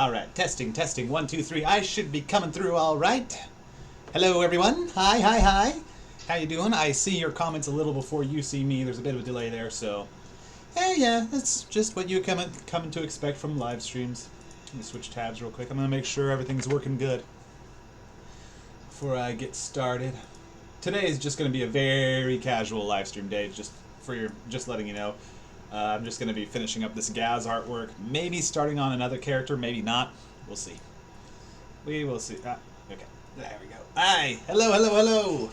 Alright, testing, testing, 1, 2, 3. I should be coming through alright. Hello everyone. Hi, hi, hi. How you doing? I see your comments a little before you see me. There's a bit of a delay there, so... yeah, that's just what you coming to expect from live streams. Let me switch tabs real quick. I'm going to make sure everything's working good before I get started. Today is just going to be a very casual live stream day, just letting you know. I'm just going to be finishing up this Gaz artwork, maybe starting on another character, maybe not. We'll see. We will see. Okay, there we go. Hi, hello, hello, hello.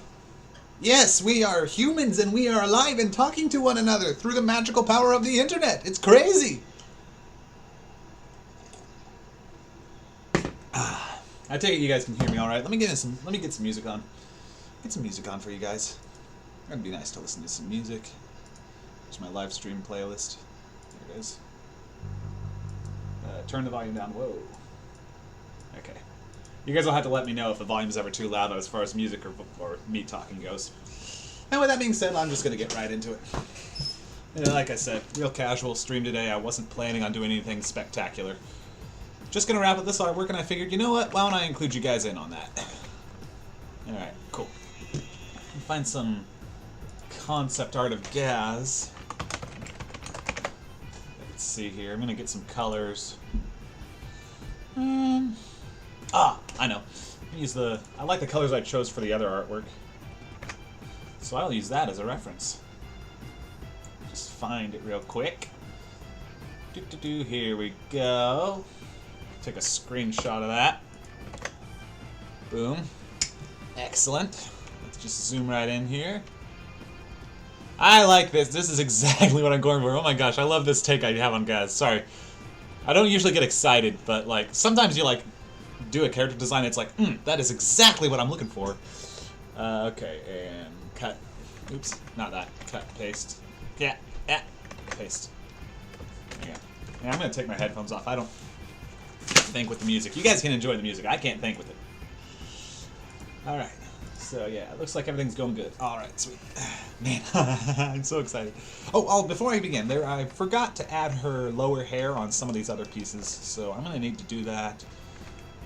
Yes, we are humans and we are alive and talking to one another through the magical power of the internet. It's crazy. I take it you guys can hear me all right. Let me get some music on. Get some music on for you guys. It'd be nice to listen to some music. There's my live stream playlist. There it is. Turn the volume down. Whoa. Okay. You guys will have to let me know if the volume's ever too loud as far as music or me talking goes. And with that being said, I'm just going to get right into it. Like I said, real casual stream today. I wasn't planning on doing anything spectacular. Just going to wrap up this artwork, and I figured, you know what? Why don't I include you guys in on that? Alright, cool. Find some concept art of Gaz. Let's see here. I'm gonna get some colors. I know. I like the colors I chose for the other artwork, so I'll use that as a reference. Just find it real quick. Here we go. Take a screenshot of that. Boom. Excellent. Let's just zoom right in here. I like this. This is exactly what I'm going for. Oh my gosh, I love this take I have on Gaz. Sorry. I don't usually get excited, but like sometimes you like do a character design, it's like, that is exactly what I'm looking for. Okay, and cut. Oops, not that. Cut, paste. Yeah, paste. There you go. Yeah, I'm gonna take my headphones off. I don't think with the music. You guys can enjoy the music. I can't think with it. Alright. So yeah, it looks like everything's going good. Alright, sweet. Man, I'm so excited. Oh, before I begin, I forgot to add her lower hair on some of these other pieces, so I'm going to need to do that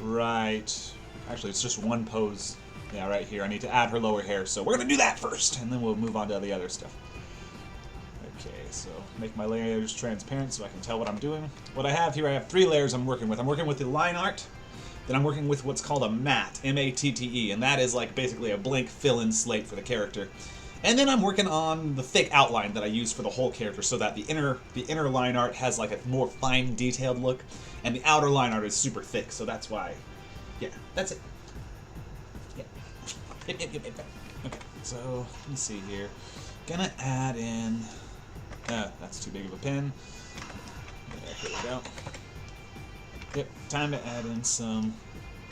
right... Actually, it's just one pose. Yeah, right here. I need to add her lower hair, so we're going to do that first, and then we'll move on to the other stuff. Okay, so make my layers transparent so I can tell what I'm doing. What I have here, I have 3 layers I'm working with. I'm working with the line art. Then I'm working with what's called a matte, M-A-T-T-E, and that is like basically a blank fill-in slate for the character. And then I'm working on the thick outline that I use for the whole character, so that the inner line art has like a more fine, detailed look, and the outer line art is super thick. So that's why, yeah, that's it. Yeah. Okay, so let me see here. Gonna add in. That's too big of a pen. There we go. Yep, time to add in some...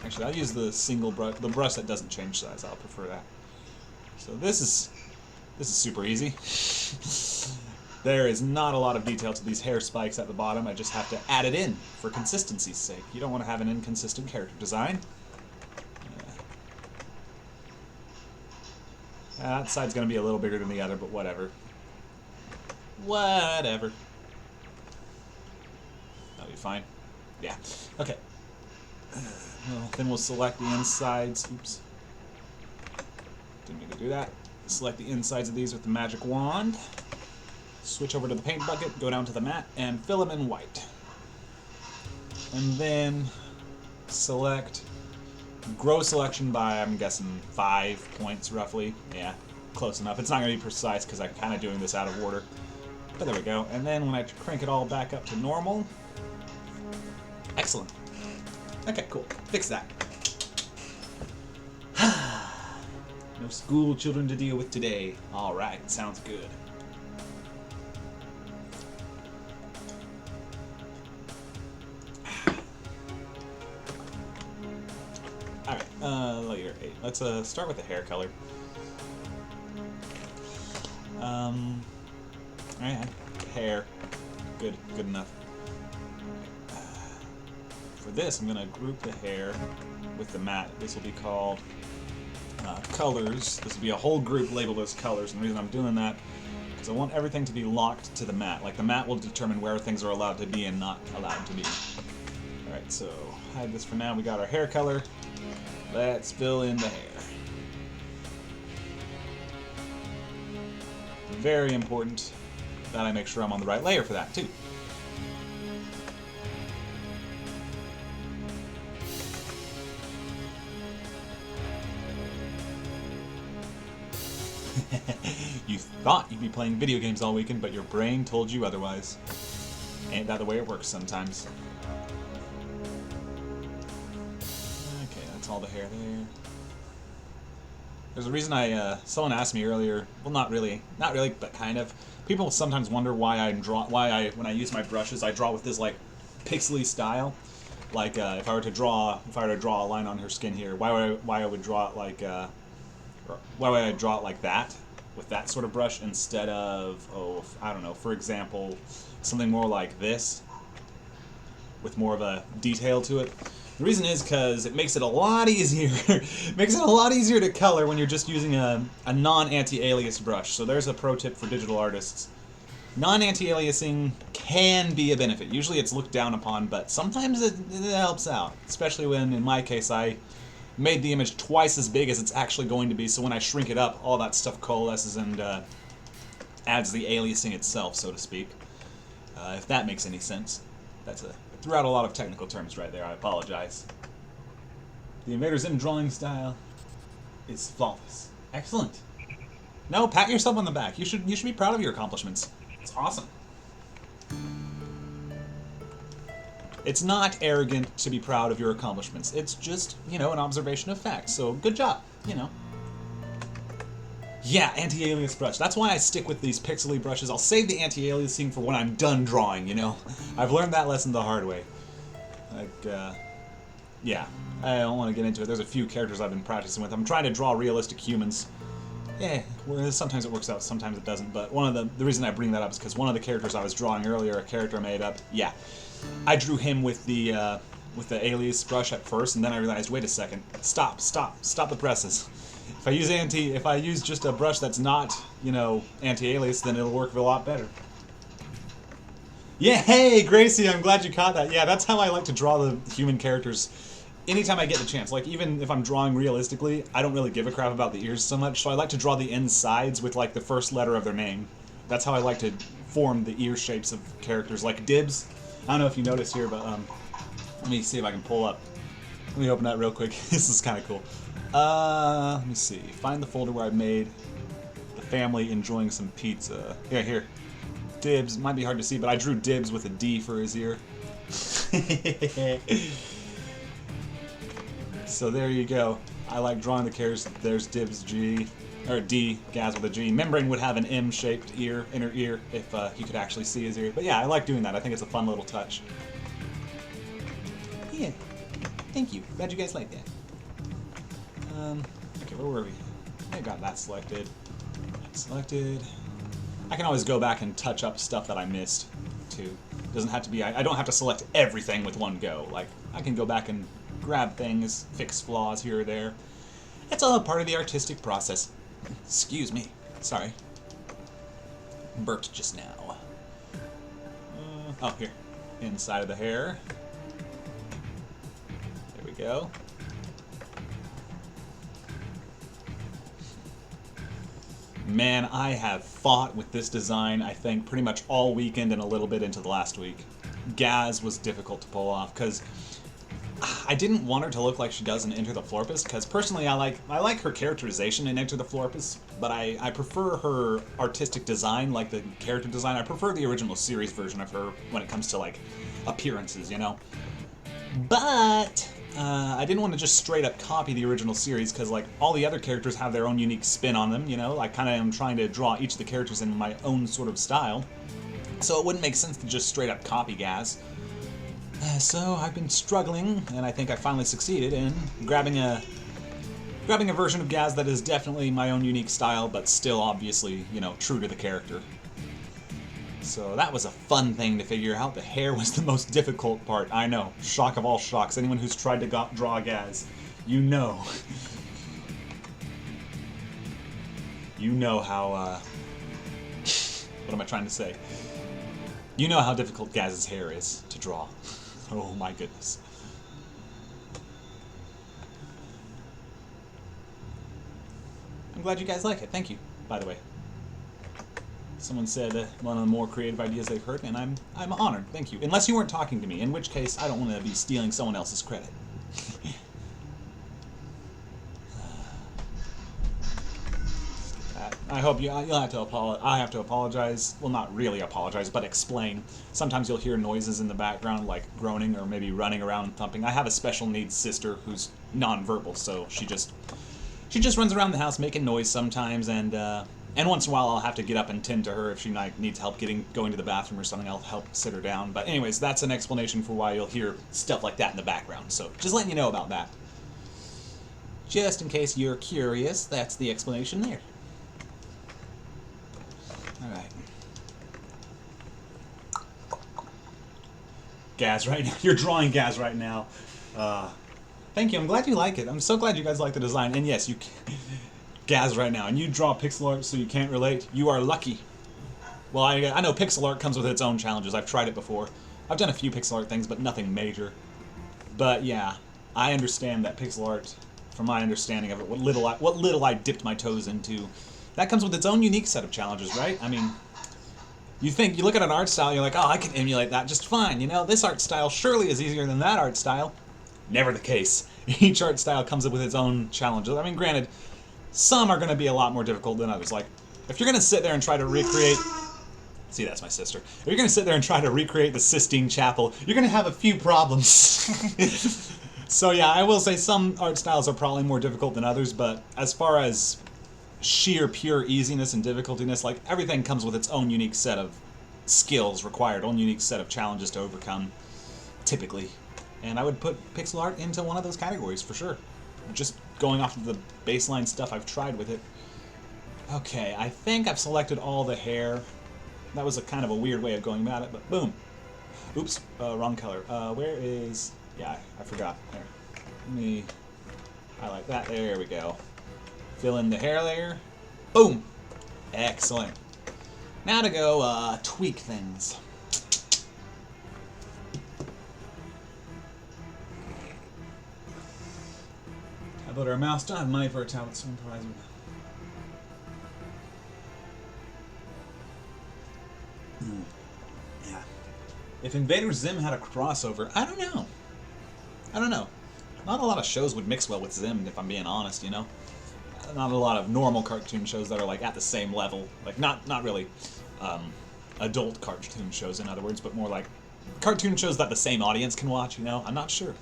Actually, I'll use the single brush, the brush that doesn't change size. I'll prefer that. So this is super easy. There is not a lot of detail to these hair spikes at the bottom. I just have to add it in for consistency's sake. You don't want to have an inconsistent character design. That side's going to be a little bigger than the other, but whatever. Whatever. That'll be fine. Yeah. Okay. Well, then we'll select the insides. Oops. Didn't mean to do that. Select the insides of these with the magic wand. Switch over to the paint bucket, go down to the matte, and fill them in white. And then select grow selection by, I'm guessing, 5 points roughly. Yeah, close enough. It's not going to be precise because I'm kind of doing this out of order. But there we go. And then when I crank it all back up to normal... Excellent. Okay, cool. Fix that. No school children to deal with today. Alright, sounds good. Alright, layer 8. Let's start with the hair color. Alright, hair. Good enough. For this, I'm going to group the hair with the matte. This will be called colors. This will be a whole group labeled as colors, and the reason I'm doing that is I want everything to be locked to the matte. Like the matte will determine where things are allowed to be and not allowed to be. Alright, so hide this for now. We got our hair color. Let's fill in the hair. Very important that I make sure I'm on the right layer for that, too. You thought you'd be playing video games all weekend, but your brain told you otherwise. Ain't that the way it works sometimes? Okay, that's all the hair there. There's a reason someone asked me earlier, well not really, but kind of. People sometimes wonder why when I use my brushes, I draw with this like pixely style. Like if I were to draw a line on her skin here, why I would draw it like why would I draw it like that with that sort of brush instead of, oh, I don't know, for example, something more like this with more of a detail to it. The reason is because it makes it a lot easier. Makes it a lot easier to color when you're just using a non-anti-alias brush. So there's a pro tip for digital artists. Non-anti-aliasing can be a benefit. Usually it's looked down upon, but sometimes it helps out. Especially when, in my case, I made the image twice as big as it's actually going to be, so when I shrink it up, all that stuff coalesces and adds the aliasing itself, so to speak. If that makes any sense. Threw out a lot of technical terms right there, I apologize. The Invader Zim drawing style is flawless. Excellent. No, pat yourself on the back. You should be proud of your accomplishments. It's awesome. It's not arrogant to be proud of your accomplishments. It's just, an observation of fact. So, good job, Yeah, anti-alias brush. That's why I stick with these pixely brushes. I'll save the anti-aliasing for when I'm done drawing, I've learned that lesson the hard way. Yeah. I don't want to get into it. There's a few characters I've been practicing with. I'm trying to draw realistic humans. Yeah, sometimes it works out, sometimes it doesn't. But the reason I bring that up is because one of the characters I was drawing earlier, a character I made up, yeah. I drew him with the alias brush at first, and then I realized, wait a second, stop the presses. If I use just a brush that's not, anti-alias, then it'll work a lot better. Yeah, hey, Gracie, I'm glad you caught that. Yeah, that's how I like to draw the human characters anytime I get the chance. Like, even if I'm drawing realistically, I don't really give a crap about the ears so much, so I like to draw the insides with, like, the first letter of their name. That's how I like to form the ear shapes of characters, like Dibs. I don't know if you noticed here, but, let me see if I can pull up. Let me open that real quick. This is kind of cool. Let me see. Find the folder where I made the family enjoying some pizza. Yeah, here. Dibs. Might be hard to see, but I drew Dibs with a D for his ear. So there you go. I like drawing the characters. There's Dibs G, or D, Gaz with a G. Membrane would have an M-shaped ear, inner ear, if you could actually see his ear. But yeah, I like doing that. I think it's a fun little touch. Yeah. Thank you. Glad you guys like that. Okay, where were we? I got that selected. Selected. I can always go back and touch up stuff that I missed, too. Doesn't have to be, I don't have to select everything with one go. Like, I can go back and grab things, fix flaws here or there. It's all a part of the artistic process. Excuse me. Sorry. Burped just now. Oh, here. Inside of the hair. There we go. Man, I have fought with this design, I think, pretty much all weekend and a little bit into the last week. Gaz was difficult to pull off, because I didn't want her to look like she does in Enter the Florpus, because personally I like her characterization in Enter the Florpus, but I prefer her artistic design, like the character design. I prefer the original series version of her when it comes to, like, appearances, But I didn't want to just straight up copy the original series, because like all the other characters have their own unique spin on them, I kind of am trying to draw each of the characters in my own sort of style. So it wouldn't make sense to just straight up copy Gaz. So I've been struggling, and I think I finally succeeded in grabbing a version of Gaz that is definitely my own unique style, but still obviously, true to the character. So that was a fun thing to figure out. The hair was the most difficult part. I know. Shock of all shocks. Anyone who's tried to draw Gaz, you know. You know how, what am I trying to say? You know how difficult Gaz's hair is to draw. Oh my goodness. I'm glad you guys like it. Thank you, by the way. Someone said one of the more creative ideas they've heard, and I'm honored. Thank you. Unless you weren't talking to me, in which case I don't want to be stealing someone else's credit. I hope you'll have to apologize. I have to apologize. Well, not really apologize, but explain. Sometimes you'll hear noises in the background, like groaning or maybe running around and thumping. I have a special needs sister who's nonverbal, so she just runs around the house making noise sometimes, and once in a while I'll have to get up and tend to her if she needs help going to the bathroom or something. I'll help sit her down. But anyways, that's an explanation for why you'll hear stuff like that in the background. So just letting you know about that. Just in case you're curious, that's the explanation there. Alright. Gaz right now. You're drawing Gaz right now. Thank you. I'm glad you like it. I'm so glad you guys like the design. And yes, you Gaz right now. And you draw pixel art so you can't relate. You are lucky. Well, I know pixel art comes with its own challenges. I've tried it before. I've done a few pixel art things, but nothing major. But yeah, I understand that pixel art, from my understanding of it, what little I dipped my toes into, that comes with its own unique set of challenges, right? I mean, you look at an art style, you're like, oh, I can emulate that just fine. You know, this art style surely is easier than that art style. Never the case. Each art style comes up with its own challenges. I mean, granted, some are going to be a lot more difficult than others. Like, if you're going to sit there and try to recreate... See, that's my sister. If you're going to sit there and try to recreate the Sistine Chapel, you're going to have a few problems. So yeah, I will say some art styles are probably more difficult than others, but as far as sheer pure easiness and difficultiness, like, everything comes with its own unique set of skills required, own unique set of challenges to overcome, typically. And I would put pixel art into one of those categories for sure. Just going off of the baseline stuff I've tried with it. Okay, I think I've selected all the hair. That was a kind of a weird way of going about it, but boom. Oops, wrong color. Where is... Yeah, I forgot. There. Let me highlight that. There we go. Fill in the hair layer. Boom! Excellent. Now to go tweak things. Tablet or a mouse? Don't have money for a tablet, so improvise with. Yeah. If Invader Zim had a crossover, I don't know. Not a lot of shows would mix well with Zim, if I'm being honest, you know? Not a lot of normal cartoon shows that are, like, at the same level. Like, not really adult cartoon shows, in other words, but more like cartoon shows that the same audience can watch, you know? I'm not sure.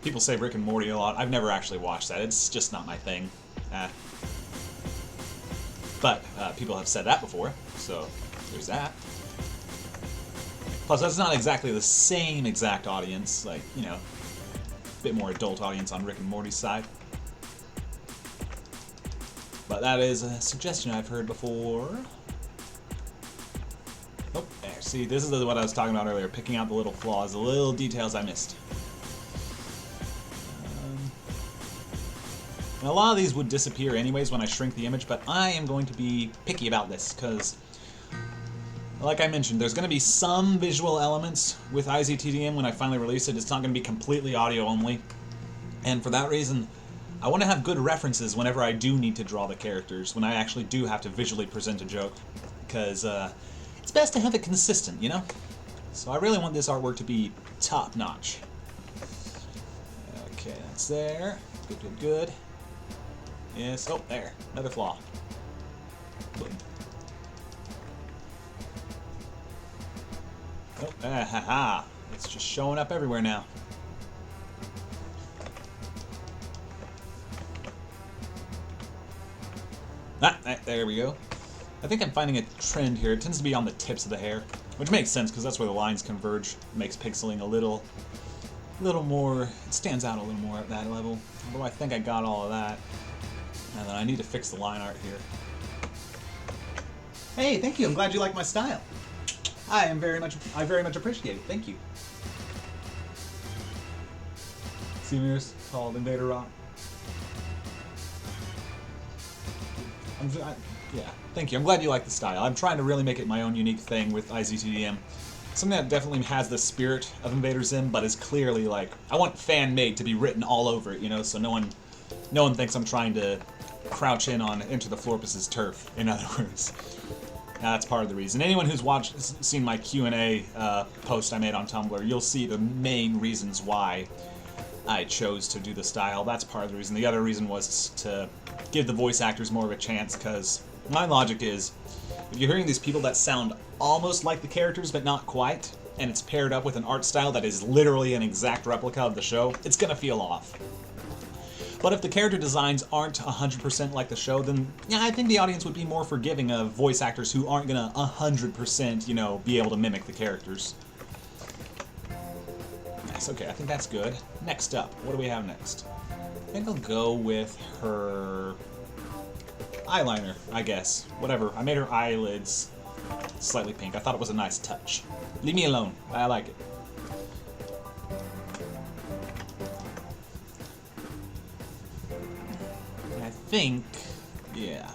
People say Rick and Morty a lot. I've never actually watched that. It's just not my thing. But people have said that before, so there's that. Plus, that's not exactly the same exact audience, like, you know, a bit more adult audience on Rick and Morty's side. But that is a suggestion I've heard before. Oh, there. See, this is what I was talking about earlier, picking out the little flaws, the little details I missed. And a lot of these would disappear anyways when I shrink the image, but I am going to be picky about this, because, like I mentioned, there's going to be some visual elements with IZTDM when I finally release it. It's not going to be completely audio only. And for that reason, I want to have good references whenever I do need to draw the characters, when I actually do have to visually present a joke. Because it's best to have it consistent, you know? So I really want this artwork to be top-notch. Okay, that's there. Good, good, good. Yes, oh, there. Another flaw. Boom. Oh, ha. It's just showing up everywhere now. There we go. I think I'm finding a trend here. It tends to be on the tips of the hair, which makes sense because that's where the lines converge. It makes pixeling a little more, it stands out a little more at that level. Although I think I got all of that. And then I need to fix the line art here. Hey, thank you. I'm glad you like my style. I very much appreciate it. Thank you. Seniors called Invader Rock. Yeah, thank you. I'm glad you like the style. I'm trying to really make it my own unique thing with IZTDM. something that definitely has the spirit of Invader Zim, but is clearly like, I want fan made to be written all over it, you know, so no one thinks I'm trying to crouch in on Enter the Florpus's turf. In other words, that's part of the reason. Anyone who's seen my Q&A post I made on Tumblr, you'll see the main reasons why I chose to do the style. That's part of the reason. The other reason was to give the voice actors more of a chance, because my logic is, if you're hearing these people that sound almost like the characters but not quite, and it's paired up with an art style that is literally an exact replica of the show, it's gonna feel off. But if the character designs aren't 100% like the show, then yeah, I think the audience would be more forgiving of voice actors who aren't gonna 100%, you know, be able to mimic the characters. Nice, okay, I think that's good. Next up, what do we have next? I think I'll go with her eyeliner, I guess. Whatever, I made her eyelids slightly pink. I thought it was a nice touch. Leave me alone, I like it. I think, yeah.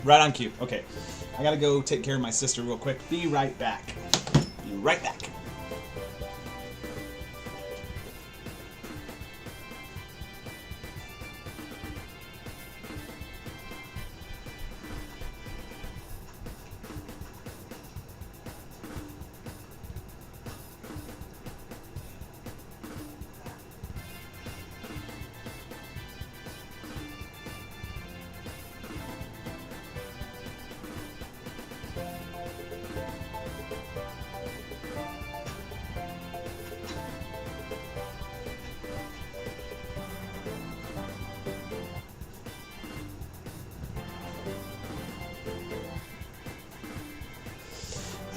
Right on cue. Okay. I gotta go take care of my sister real quick. Be right back. Be right back.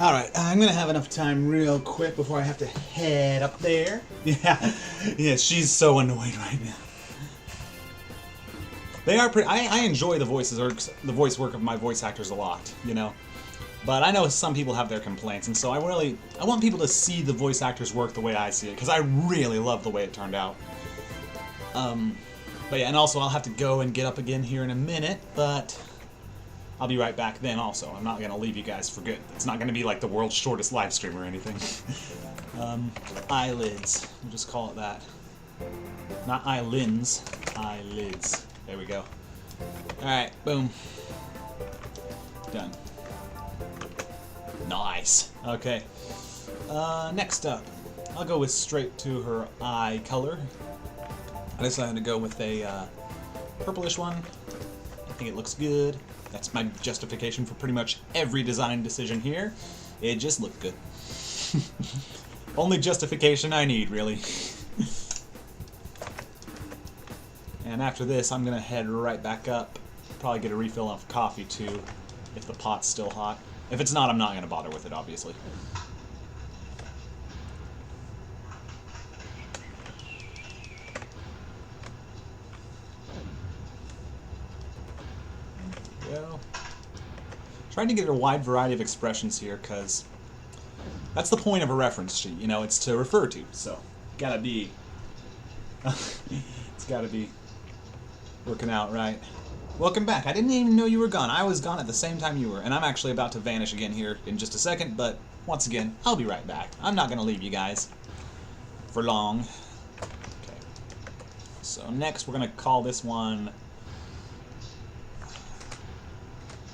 Alright, I'm gonna have enough time real quick before I have to head up there. Yeah, she's so annoyed right now. They are pretty. I enjoy the voice work of my voice actors a lot, you know. But I know some people have their complaints, and so I want people to see the voice actors work the way I see it, because I really love the way it turned out. But yeah, and also I'll have to go and get up again here in a minute, but I'll be right back then also. I'm not going to leave you guys for good. It's not going to be like the world's shortest live stream or anything. Eyelids. We'll just call it that. Not eyelids. Eyelids. There we go. Alright, boom. Done. Nice. Okay. Next up, I'll go with straight to her eye color. I decided to go with a purplish one. I think it looks good. That's my justification for pretty much every design decision here. It just looked good. Only justification I need, really. And after this, I'm gonna head right back up. Probably get a refill of coffee too, if the pot's still hot. If it's not, I'm not gonna bother with it, obviously. Trying to get a wide variety of expressions here, because that's the point of a reference sheet, you know, it's to refer to, so gotta be it's gotta be working out right. Welcome back. I didn't even know you were gone. I was gone at the same time you were, and I'm actually about to vanish again here in just a second, but once again, I'll be right back. I'm not gonna leave you guys for long. Okay. So next we're gonna call this one,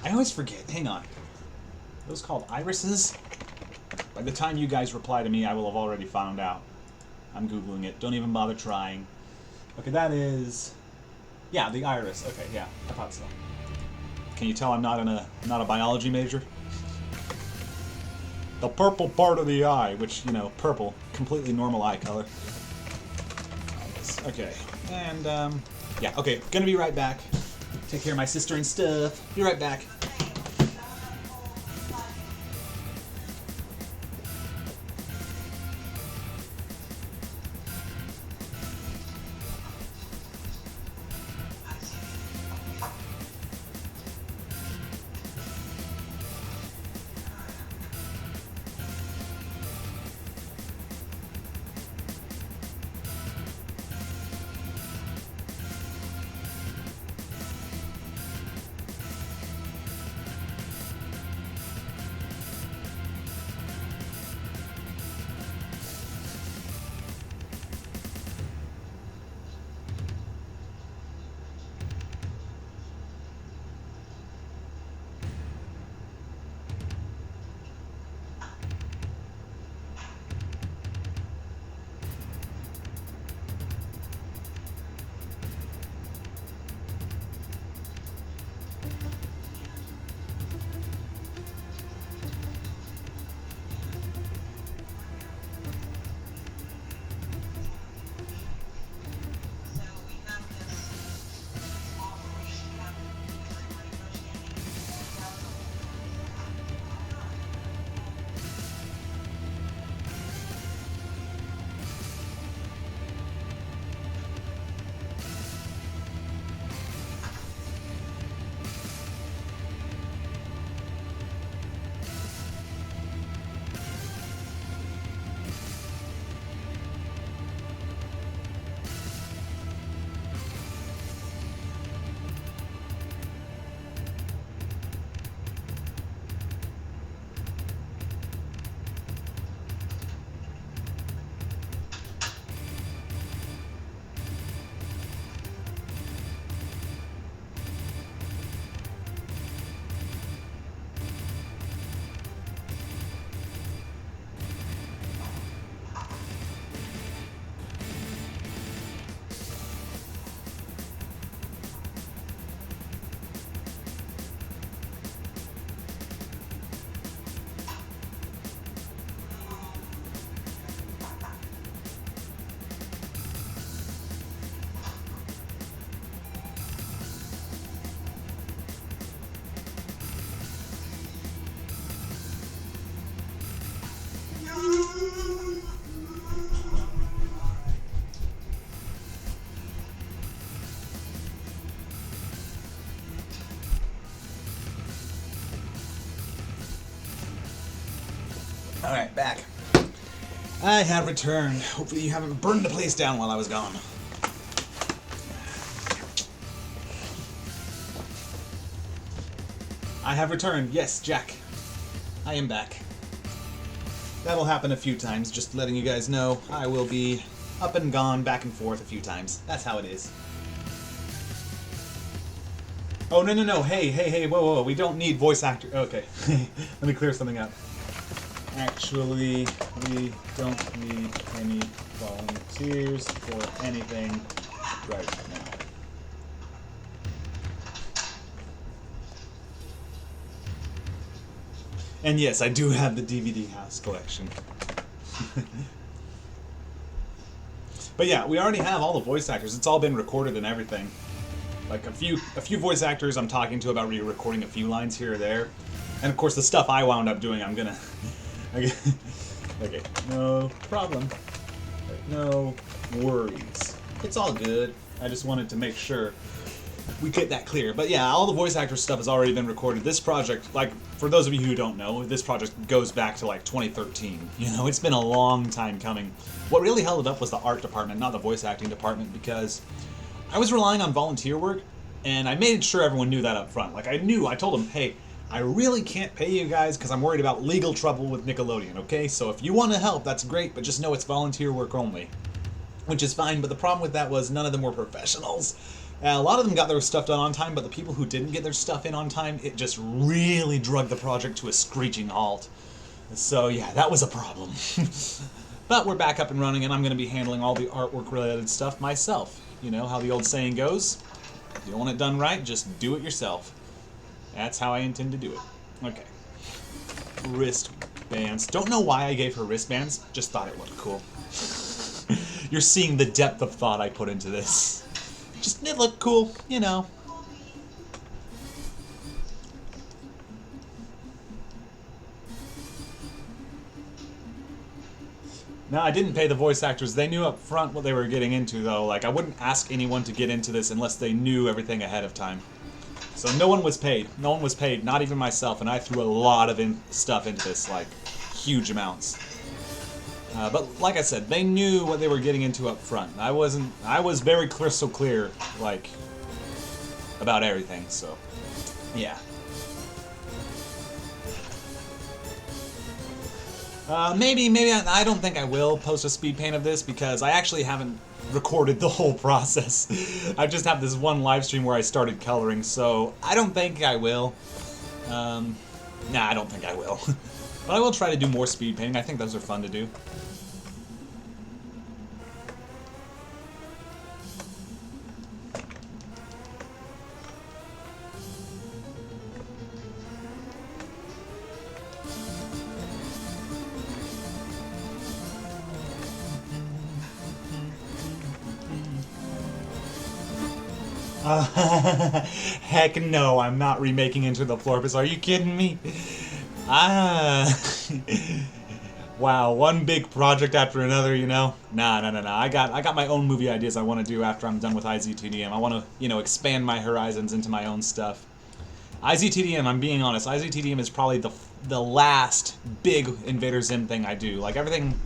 I always forget. Hang on. Are those called irises? By the time you guys reply to me, I will have already found out. I'm Googling it. Don't even bother trying. Okay, that is... yeah, the iris. Okay, yeah, I thought so. Can you tell I'm not a biology major? The purple part of the eye, which, you know, purple, completely normal eye color. Okay, and, yeah, okay, gonna be right back. Take care of my sister and stuff. Be right back. Alright, back. I have returned. Hopefully you haven't burned the place down while I was gone. I have returned. Yes, Jack. I am back. That'll happen a few times, just letting you guys know. I will be up and gone, back and forth a few times. That's how it is. Oh, no. Hey, whoa. We don't need voice actor. Okay. Let me clear something up. Actually, we don't need any volunteers for anything right now. And yes, I do have the DVD house collection. But yeah, we already have all the voice actors. It's all been recorded and everything. Like a few voice actors I'm talking to about re-recording a few lines here or there. And of course the stuff I wound up doing I'm gonna... Okay, no problem. No worries. It's all good. I just wanted to make sure we get that clear. But yeah, all the voice actor stuff has already been recorded. This project, like, for those of you who don't know, this project goes back to like 2013. You know, it's been a long time coming. What really held it up was the art department, not the voice acting department, because I was relying on volunteer work, and I made sure everyone knew that up front. Like, I told them, hey, I really can't pay you guys because I'm worried about legal trouble with Nickelodeon, okay? So if you want to help, that's great, but just know it's volunteer work only. Which is fine, but the problem with that was none of them were professionals. A lot of them got their stuff done on time, but the people who didn't get their stuff in on time, it just really dragged the project to a screeching halt. So yeah, that was a problem. But we're back up and running, and I'm going to be handling all the artwork-related stuff myself. You know how the old saying goes? If you want it done right, just do it yourself. That's how I intend to do it. Okay. Wristbands. Don't know why I gave her wristbands, just thought it looked cool. You're seeing the depth of thought I put into this. Just, it looked cool, you know. No, I didn't pay the voice actors. They knew up front what they were getting into, though. Like, I wouldn't ask anyone to get into this unless they knew everything ahead of time. So no one was paid. No one was paid, not even myself, and I threw a lot of stuff into this, like, huge amounts. But like I said, they knew what they were getting into up front. I was very crystal clear, like, about everything, so, yeah. Maybe I don't think I will post a speed paint of this because I actually haven't recorded the whole process. I just have this one live stream where I started coloring, so I don't think I will. Nah, I don't think I will. But I will try to do more speed painting. I think those are fun to do. Heck no, I'm not remaking Into the Florpus. Are you kidding me? Wow, one big project after another, you know? Nah. I got my own movie ideas I want to do after I'm done with IZTDM. I want to, you know, expand my horizons into my own stuff. IZTDM, I'm being honest, IZTDM is probably the last big Invader Zim thing I do. Like, everything...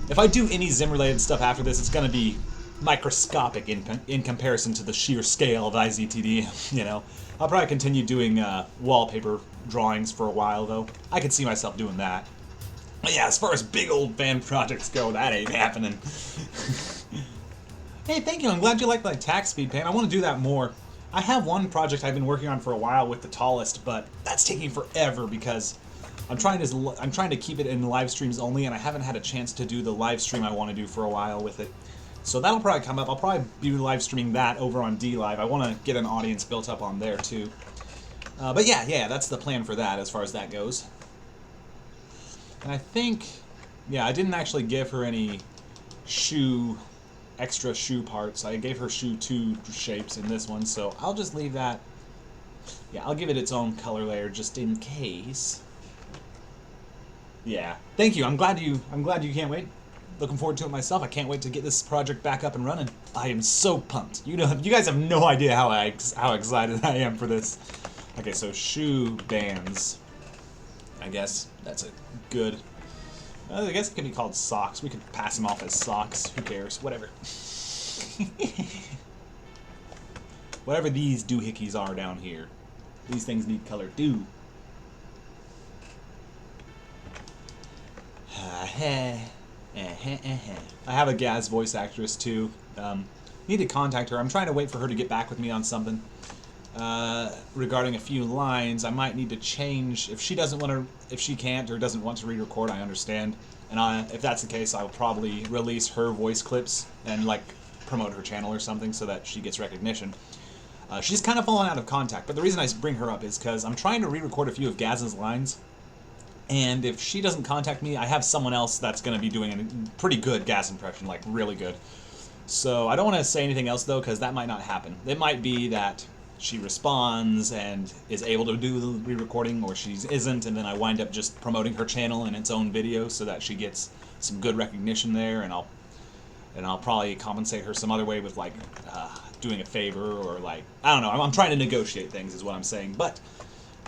If I do any Zim-related stuff after this, it's gonna be microscopic in comparison to the sheer scale of IZTD, you know. I'll probably continue doing wallpaper drawings for a while, though. I could see myself doing that. But yeah, as far as big old fan projects go, that ain't happening. Hey, thank you. I'm glad you like my tax speed paint. I want to do that more. I have one project I've been working on for a while with the tallest, but that's taking forever because I'm trying to keep it in live streams only, and I haven't had a chance to do the live stream I want to do for a while with it. So that'll probably come up. I'll probably be live streaming that over on D-Live. I want to get an audience built up on there too. But yeah, that's the plan for that as far as that goes. And I think, yeah, I didn't actually give her any extra shoe parts. I gave her shoe 2 shapes in this one, so I'll just leave that. Yeah, I'll give it its own color layer just in case. Yeah, thank you. I'm glad you can't wait. Looking forward to it myself. I can't wait to get this project back up and running. I am so pumped. You guys have no idea how excited I am for this. Okay, so shoe bands. I guess that's a good I guess it could be called socks. We could pass them off as socks. Who cares? Whatever. Whatever these doohickeys are down here. These things need color too. I have a Gaz voice actress too. Need to contact her. I'm trying to wait for her to get back with me on something. Regarding a few lines, I might need to change. If she doesn't want to, if she can't or doesn't want to re-record, I understand. And if that's the case, I'll probably release her voice clips and like promote her channel or something so that she gets recognition. She's kind of fallen out of contact, but the reason I bring her up is because I'm trying to re-record a few of Gaz's lines. And if she doesn't contact me, I have someone else that's going to be doing a pretty good Gaz impression, like really good. So I don't want to say anything else though, because that might not happen. It might be that she responds and is able to do the re-recording, or she isn't, and then I wind up just promoting her channel in its own video so that she gets some good recognition there, and I'll probably compensate her some other way with like doing a favor or like, I don't know. I'm trying to negotiate things is what I'm saying. But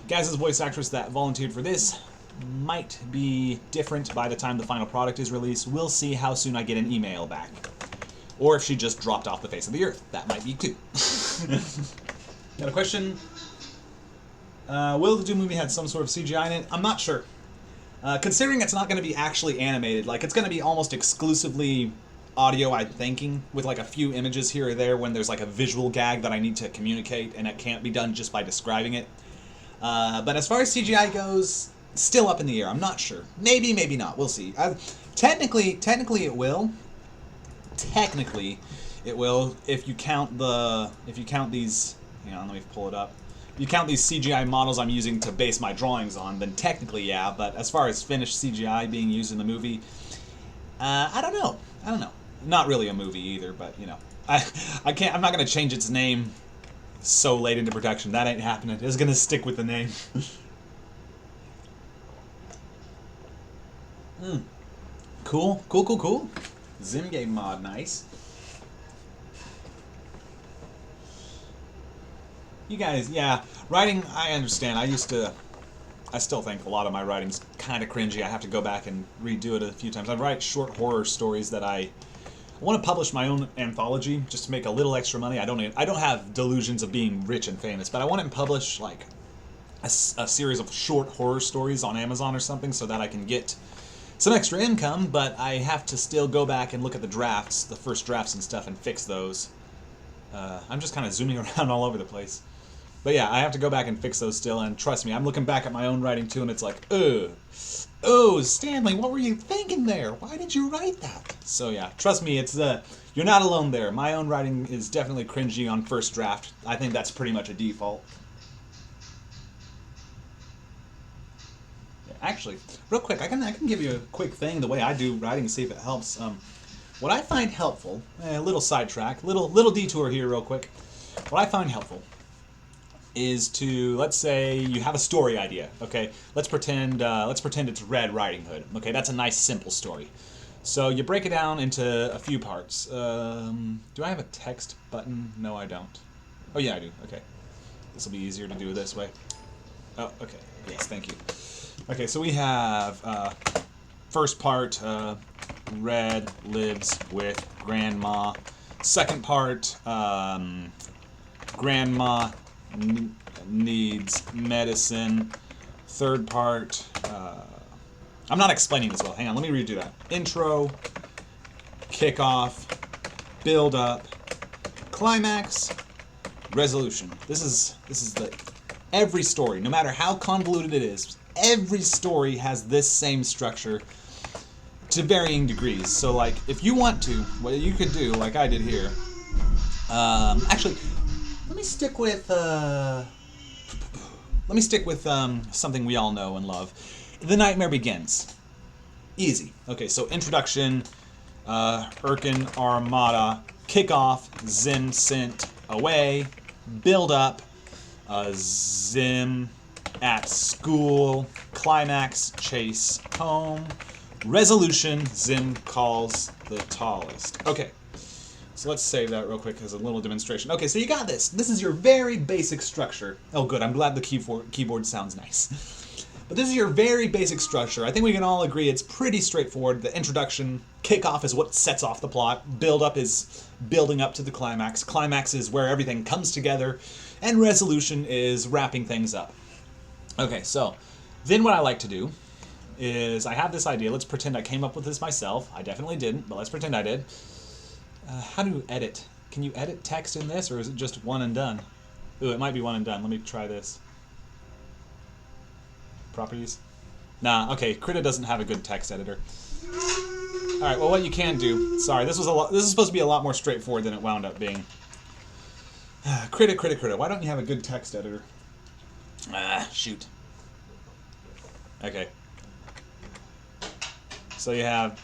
Gaz's voice actress that volunteered for this might be different by the time the final product is released. We'll see how soon I get an email back. Or if she just dropped off the face of the earth. That might be too. Got a question? Will the Doom movie had some sort of CGI in it? I'm not sure. Considering it's not going to be actually animated, like it's going to be almost exclusively audio, I'm thinking, with like a few images here or there when there's like a visual gag that I need to communicate, and it can't be done just by describing it. But as far as CGI goes, still up in the air. I'm not sure. Maybe, maybe not. We'll see. Technically it will. Technically, it will if you count these. Hang on, let me pull it up. If you count these CGI models I'm using to base my drawings on, then technically, yeah. But as far as finished CGI being used in the movie, I don't know. I don't know. Not really a movie either, but you know, I can't. I'm not gonna change its name so late into production. That ain't happening. It's gonna stick with the name. Cool, cool, cool, cool. Zim game mod, nice. You guys, yeah, writing, I understand. I still think a lot of my writing's kind of cringy. I have to go back and redo it a few times. I write short horror stories that I want to publish my own anthology just to make a little extra money. I don't have delusions of being rich and famous, but I want to publish like a series of short horror stories on Amazon or something so that I can get some extra income, but I have to still go back and look at the drafts, the first drafts and stuff, and fix those. I'm just kind of zooming around all over the place. But yeah, I have to go back and fix those still, and trust me, I'm looking back at my own writing too, and it's like, oh, Stanley, what were you thinking there? Why did you write that? So yeah, trust me, it's you're not alone there. My own writing is definitely cringy on first draft. I think that's pretty much a default. Actually, real quick, I can give you a quick thing the way I do writing, see if it helps. What I find helpful, a little sidetrack, little detour here, real quick. What I find helpful is to, let's say you have a story idea. Okay, let's pretend it's Red Riding Hood. Okay, that's a nice simple story. So you break it down into a few parts. Do I have a text button? No, I don't. Oh yeah, I do. Okay, this will be easier to do this way. Oh, okay. Yes, thank you. Okay, so we have first part, Red lives with Grandma. Second part, Grandma needs medicine. Third part, I'm not explaining this well. Hang on, let me redo that. Intro, kickoff, build up, climax, resolution. This is every story, no matter how convoluted it is. Every story has this same structure to varying degrees. So, like, if you want to, what you could do, like I did here. Actually, let me stick with something we all know and love. The Nightmare Begins. Easy. Okay, so introduction, Erkin Armada, kickoff, Zim sent away, build up, Zim at school, climax, chase home, resolution, Zim calls the tallest. Okay, so let's save that real quick as a little demonstration. Okay, so you got this. This is your very basic structure. Oh good, I'm glad the keyboard sounds nice. But this is your very basic structure. I think we can all agree it's pretty straightforward. The introduction, kickoff is what sets off the plot. Build up is building up to the climax. Climax is where everything comes together. And resolution is wrapping things up. Okay, so then what I like to do is I have this idea. Let's pretend I came up with this myself. I definitely didn't, but let's pretend I did. How do you edit? Can you edit text in this, or is it just one and done? Ooh, it might be one and done. Let me try this. Properties? Nah, okay, Krita doesn't have a good text editor. Alright, well, what you can do... Sorry, this is supposed to be a lot more straightforward than it wound up being. Krita, why don't you have a good text editor? Ah, shoot. Okay. So you have...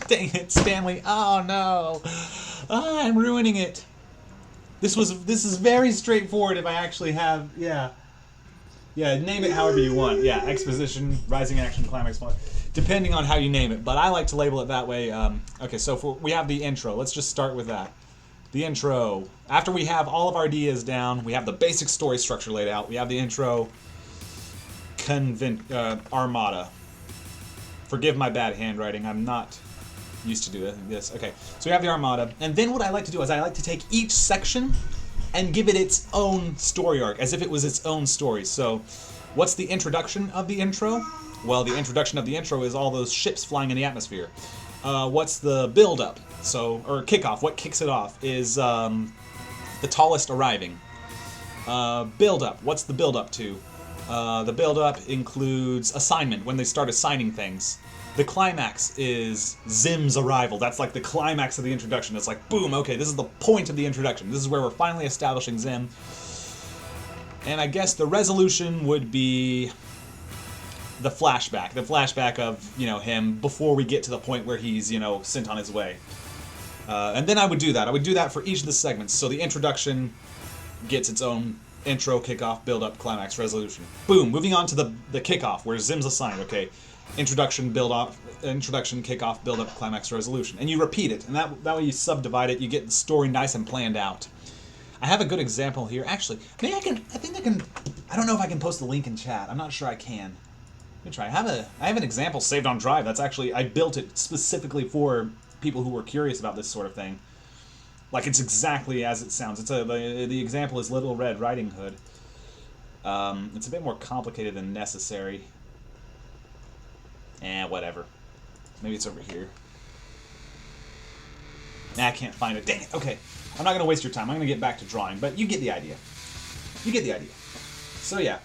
Dang it, Stanley. Oh, no. Ah, I'm ruining it. This is very straightforward if I actually have... Yeah, name it however you want. Yeah, exposition, rising action, climax, depending on how you name it. But I like to label it that way. Okay, so we have the intro. Let's just start with that. The intro. After we have all of our ideas down, we have the basic story structure laid out. We have the intro, armada. Forgive my bad handwriting. I'm not used to doing this. Okay, so we have the armada. And then what I like to do is I like to take each section and give it its own story arc, as if it was its own story. So, what's the introduction of the intro? Well, the introduction of the intro is all those ships flying in the atmosphere. What's the build-up? Or kickoff, what kicks it off is the tallest arriving. Build-up, what's the build-up to? The build-up includes assignment, when they start assigning things. The climax is Zim's arrival. That's like the climax of the introduction. It's like, boom, okay, this is the point of the introduction. This is where we're finally establishing Zim. And I guess the resolution would be the flashback. The flashback of, him before we get to the point where he's, sent on his way. And then I would do that. I would do that for each of the segments. So the introduction gets its own intro, kickoff, build-up, climax, resolution. Boom, moving on to the kickoff, where Zim's assigned, okay. Introduction, kickoff, build-up, climax, resolution. And you repeat it, and that way you subdivide it, you get the story nice and planned out. I have a good example here. Actually, maybe I don't know if I can post the link in chat. I'm not sure I can. Let me try. I have an example saved on Drive. That's actually, I built it specifically for people who were curious about this sort of thing. Like, it's exactly as it sounds. The example is Little Red Riding Hood. It's a bit more complicated than necessary. Whatever. Maybe it's over here. Nah, I can't find it. Dang it. Okay. I'm not going to waste your time. I'm going to get back to drawing, but you get the idea. So, yeah.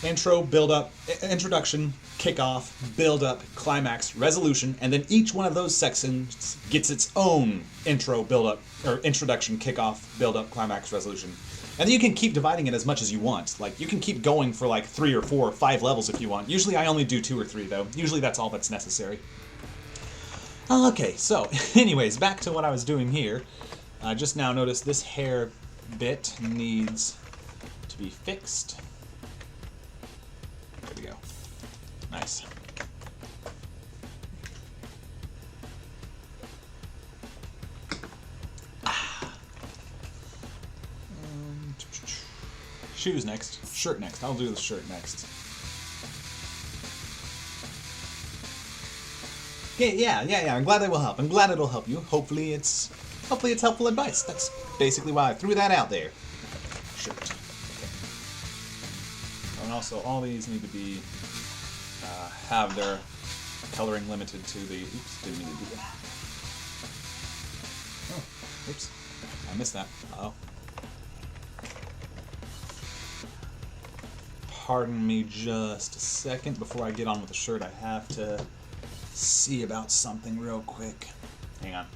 Intro, build-up, introduction, kickoff, build-up, climax, resolution, and then each one of those sections gets its own intro, build-up, or introduction, kickoff, build-up, climax, resolution. And then you can keep dividing it as much as you want. Like, you can keep going for like 3 or 4 or 5 levels if you want. Usually I only do 2 or 3, though. Usually that's all that's necessary. Okay, so, anyways, back to what I was doing here. I just now noticed this hair bit needs to be fixed. There we go. Nice. Shoes next. Shirt next. I'll do the shirt next. Okay, yeah. I'm glad it will help. I'm glad it'll help you. Hopefully it's helpful advice. That's basically why I threw that out there. Shirt. Okay. And also, all these need to be have their coloring limited to the. Oops, didn't mean to do that. Oh, oops, I missed that. Uh-oh. Pardon me just a second. Before I get on with the shirt, I have to see about something real quick. Hang on.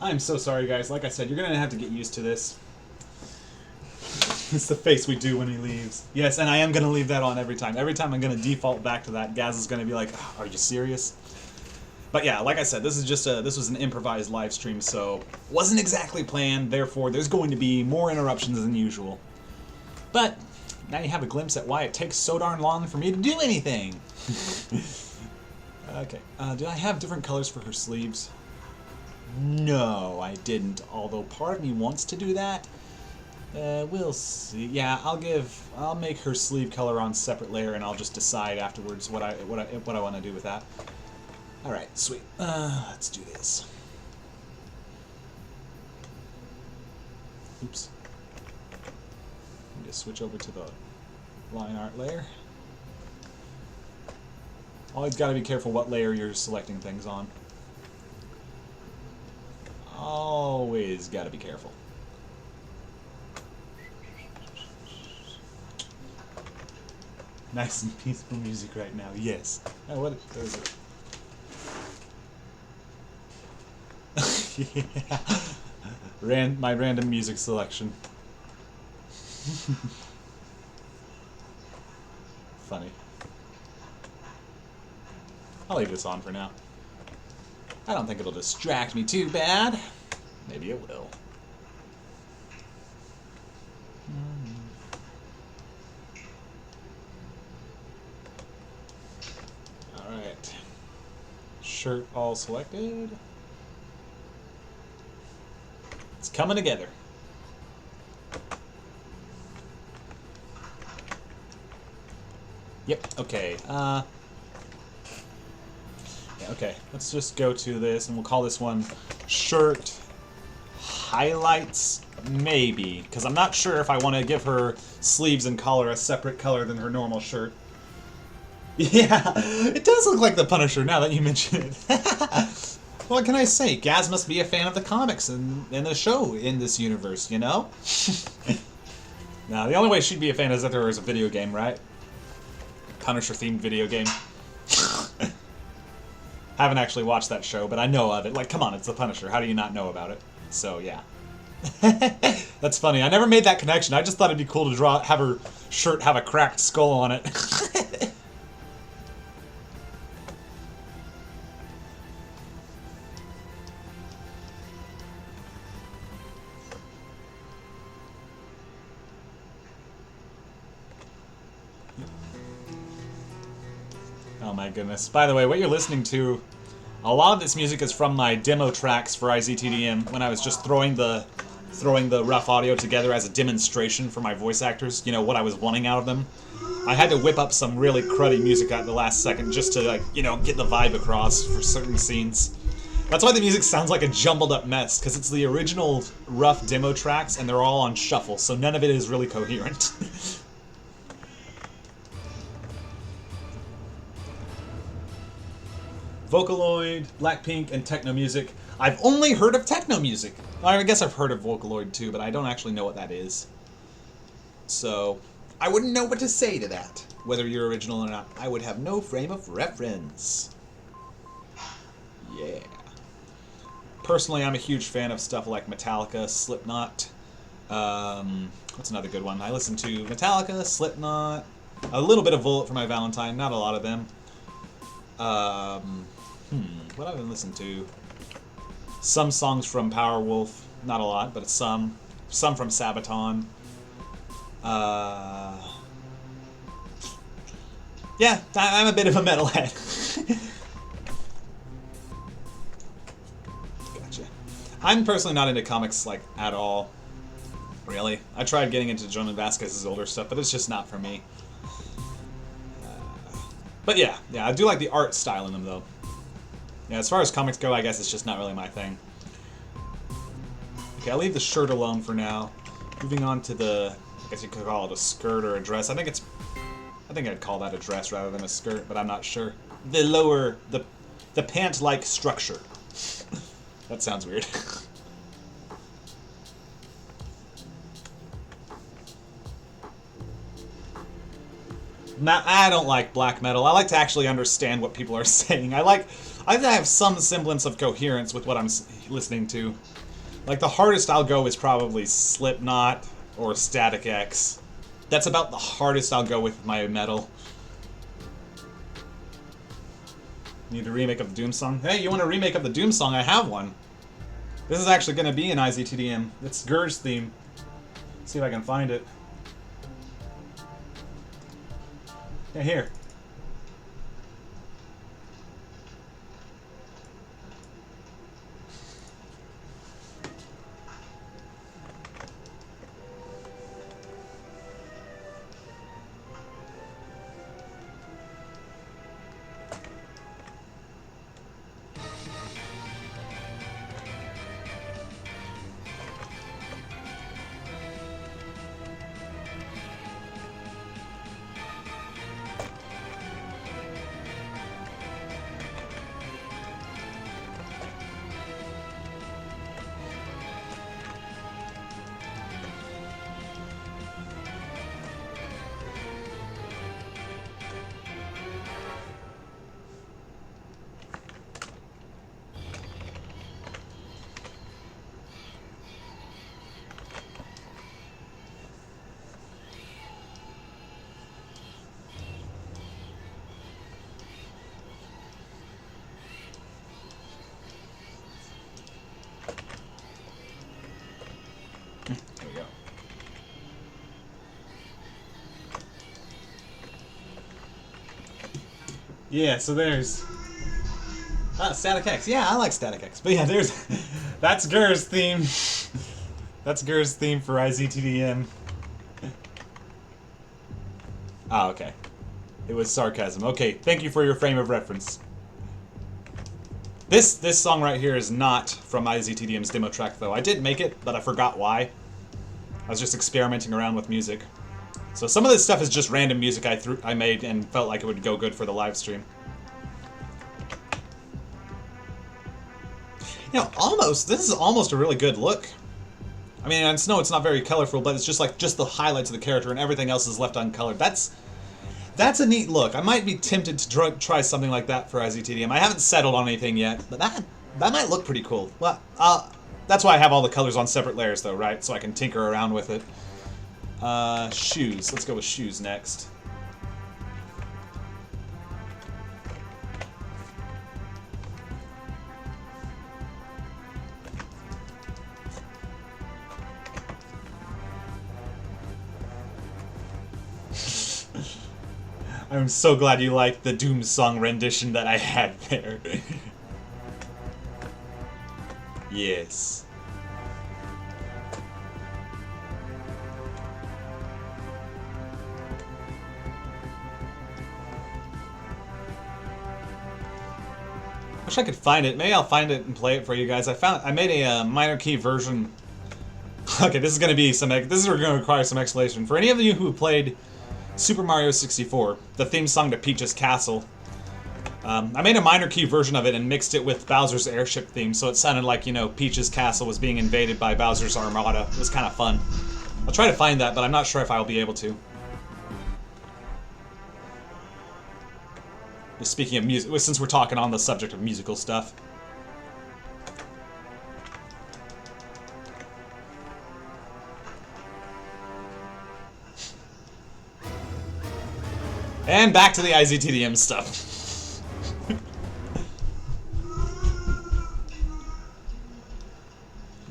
I'm so sorry, guys. Like I said, you're gonna have to get used to this. It's the face we do when he leaves. Yes, and I am gonna leave that on every time. Every time I'm gonna default back to that, Gaz is gonna be like, "Oh, "Are you serious?" But yeah, like I said, this was an improvised live stream, so wasn't exactly planned. Therefore, there's going to be more interruptions than usual. But now you have a glimpse at why it takes so darn long for me to do anything. Okay, did I have different colors for her sleeves? No, I didn't. Although part of me wants to do that. We'll see. Yeah, I'll make her sleeve color on separate layer, and I'll just decide afterwards what I want to do with that. All right, sweet. Let's do this. Oops. Just switch over to the line art layer. Always got to be careful what layer you're selecting things on. Always got to be careful. Nice and peaceful music right now. Yes. Oh, what is it? Yeah. My random music selection. Funny. I'll leave this on for now. I don't think it'll distract me too bad. Maybe it will. Alright. Shirt all selected. It's coming together. Yep, okay. Yeah, okay. Let's just go to this, and we'll call this one Shirt Highlights, maybe. Because I'm not sure if I want to give her sleeves and collar a separate color than her normal shirt. Yeah, it does look like the Punisher now that you mention it. What can I say? Gaz must be a fan of the comics and the show in this universe, you know? Now, the only way she'd be a fan is if there was a video game, right? Punisher-themed video game. Haven't actually watched that show, but I know of it. Like, come on, it's the Punisher. How do you not know about it? So, yeah. That's funny. I never made that connection. I just thought it'd be cool to have her shirt have a cracked skull on it. Oh my goodness. By the way, what you're listening to, a lot of this music is from my demo tracks for IZTDM when I was just throwing the rough audio together as a demonstration for my voice actors, you know, what I was wanting out of them. I had to whip up some really cruddy music at the last second just to, like, you know, get the vibe across for certain scenes. That's why the music sounds like a jumbled up mess, because it's the original rough demo tracks and they're all on shuffle, so none of it is really coherent. Vocaloid, Blackpink, and techno music. I've only heard of techno music. I guess I've heard of Vocaloid too, but I don't actually know what that is. So, I wouldn't know what to say to that. Whether you're original or not, I would have no frame of reference. Yeah. Personally, I'm a huge fan of stuff like Metallica, Slipknot. What's another good one? I listen to Metallica, Slipknot, a little bit of Bullet for my Valentine, not a lot of them. What have I been listening to? Some songs from Powerwolf, not a lot, but it's some. Some from Sabaton. Yeah, I'm a bit of a metalhead. Gotcha. I'm personally not into comics, like, at all. Really. I tried getting into Jonan Vasquez's older stuff, but it's just not for me. But yeah, I do like the art style in them, though. Yeah, as far as comics go, I guess it's just not really my thing. Okay, I'll leave the shirt alone for now. Moving on to the, I guess you could call it a skirt or a dress. I think I'd call that a dress rather than a skirt, but I'm not sure. The lower, the pant-like structure. That sounds weird. I don't like black metal. I like to actually understand what people are saying. I I have some semblance of coherence with what I'm listening to. Like, the hardest I'll go is probably Slipknot or Static X. That's about the hardest I'll go with my metal. Need a remake of the Doom song? Hey, you want a remake of the Doom song? I have one. This is actually going to be an IZTDM. It's Gur's theme. Let's see if I can find it. Yeah, here. There we go. Yeah, so there's... Static X. Yeah, I like Static X. But yeah, there's... That's Gur's theme. That's Gur's theme for IZTDM. Ah, okay. It was sarcasm. Okay, thank you for your frame of reference. This song right here is not from IZTDM's demo track, though. I did make it, but I forgot why. I was just experimenting around with music. So some of this stuff is just random music I made and felt like it would go good for the live stream. You know, this is almost a really good look. I mean, I know it's not very colorful, but it's just like, just the highlights of the character and everything else is left uncolored. That's a neat look. I might be tempted to try something like that for IZTDM. I haven't settled on anything yet, but that might look pretty cool. Well, that's why I have all the colors on separate layers, though, right? So I can tinker around with it. Shoes. Let's go with shoes next. I'm so glad you liked the Doom song rendition that I had there. Yes. Wish I could find it. Maybe I'll find it and play it for you guys. I made a minor key version. Okay, this is going to require some explanation. For any of you who played Super Mario 64, the theme song to Peach's Castle, I made a minor key version of it and mixed it with Bowser's airship theme, so it sounded like, you know, Peach's castle was being invaded by Bowser's armada. It was kind of fun. I'll try to find that, but I'm not sure if I'll be able to. Just speaking of music, since we're talking on the subject of musical stuff. And back to the IZTDM stuff.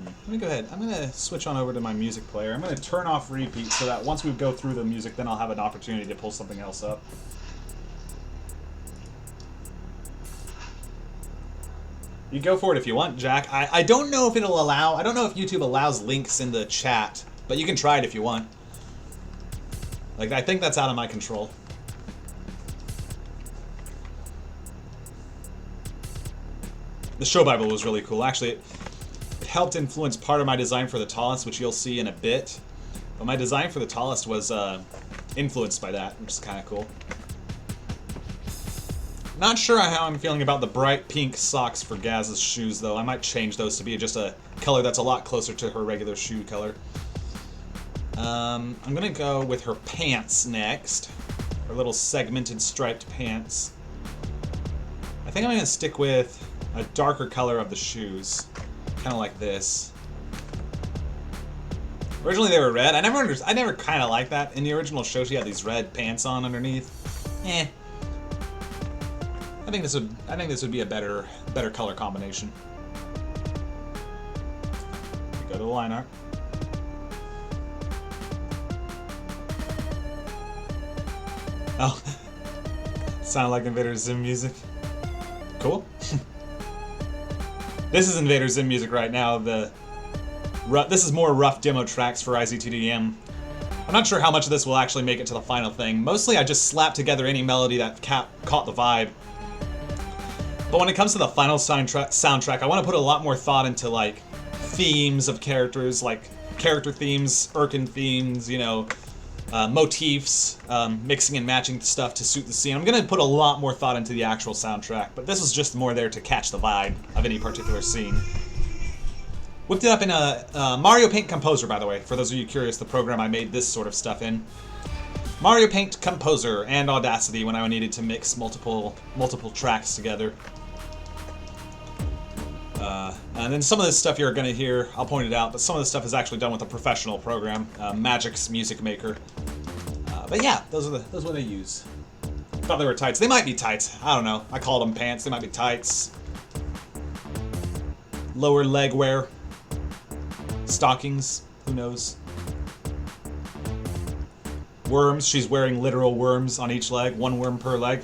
Let me go ahead. I'm going to switch on over to my music player. I'm going to turn off repeat so that once we go through the music, then I'll have an opportunity to pull something else up. You go for it if you want, Jack. I don't know if it'll allow... I don't know if YouTube allows links in the chat, but you can try it if you want. Like, I think that's out of my control. The show Bible was really cool. Actually, it helped influence part of my design for the tallest, which you'll see in a bit. But my design for the tallest was influenced by that, which is kind of cool. Not sure how I'm feeling about the bright pink socks for Gaz's shoes, though. I might change those to be just a color that's a lot closer to her regular shoe color. I'm gonna go with her pants next. Her little segmented striped pants. I think I'm going to stick with a darker color of the shoes. Kind of like this. Originally they were red. I never kind of liked that. In the original show she had these red pants on underneath. Eh. I think this would be a better color combination. We go to the line art. Oh. Sounded like Invader Zim music. Cool. This is Invader Zim music right now. This is more rough demo tracks for IZ2DM. I'm not sure how much of this will actually make it to the final thing. Mostly I just slap together any melody that caught the vibe. But when it comes to the final soundtrack, I want to put a lot more thought into, like, themes of characters, like character themes, Irken themes, you know, motifs, mixing and matching stuff to suit the scene. I'm going to put a lot more thought into the actual soundtrack, but this is just more there to catch the vibe of any particular scene. Whipped it up in a Mario Paint Composer, by the way, for those of you curious, the program I made this sort of stuff in. Mario Paint Composer and Audacity when I needed to mix multiple tracks together. And then some of this stuff you're going to hear, I'll point it out, but some of this stuff is actually done with a professional program, Magic's Music Maker. But yeah, those are what they use. Thought they were tights. They might be tights. I don't know. I called them pants. They might be tights. Lower leg wear. Stockings. Who knows? Worms. She's wearing literal worms on each leg. One worm per leg.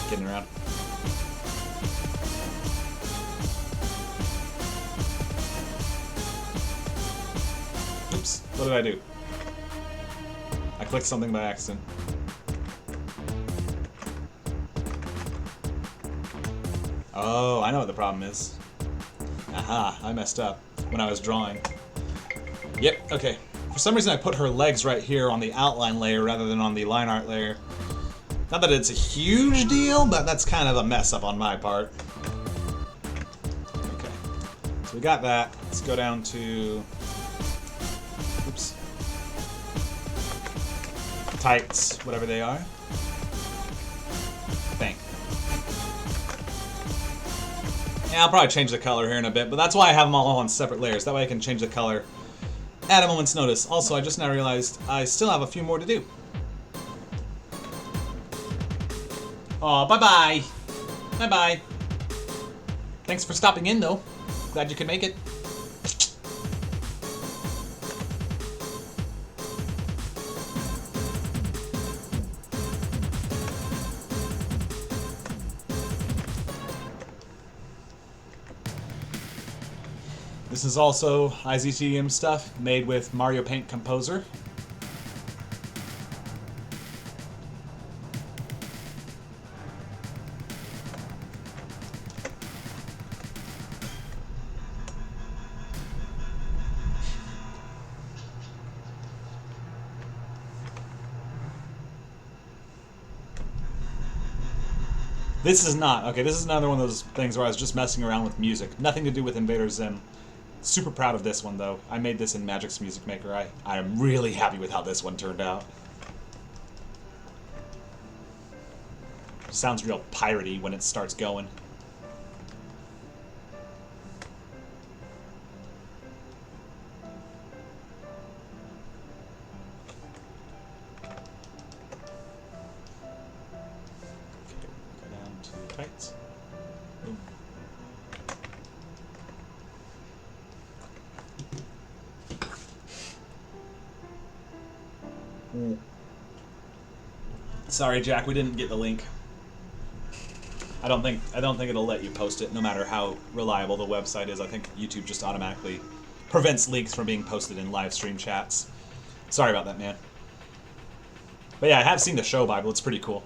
Kidding around. Oops. What did I do? I clicked something by accident. Oh, I know what the problem is. Aha, I messed up when I was drawing. Yep, okay. For some reason I put her legs right here on the outline layer rather than on the line art layer. Not that it's a huge deal, but that's kind of a mess up on my part. Okay, so we got that. Let's go down to... Oops. Tights, whatever they are. Bang. Yeah, I'll probably change the color here in a bit, but that's why I have them all on separate layers. That way I can change the color at a moment's notice. Also, I just now realized I still have a few more to do. Aw, bye-bye. Bye-bye. Thanks for stopping in, though. Glad you could make it. This is also IZTM stuff made with Mario Paint Composer. This is not, okay, this is another one of those things where I was just messing around with music. Nothing to do with Invader Zim. Super proud of this one, though. I made this in Magic's Music Maker. I am really happy with how this one turned out. Sounds real piratey when it starts going. Okay, go down to tights. Boom. Sorry, Jack, we didn't get the link. I don't think it'll let you post it, no matter how reliable the website is. I think YouTube just automatically prevents links from being posted in live stream chats. Sorry about that, man. But yeah, I have seen the show Bible. It's pretty cool.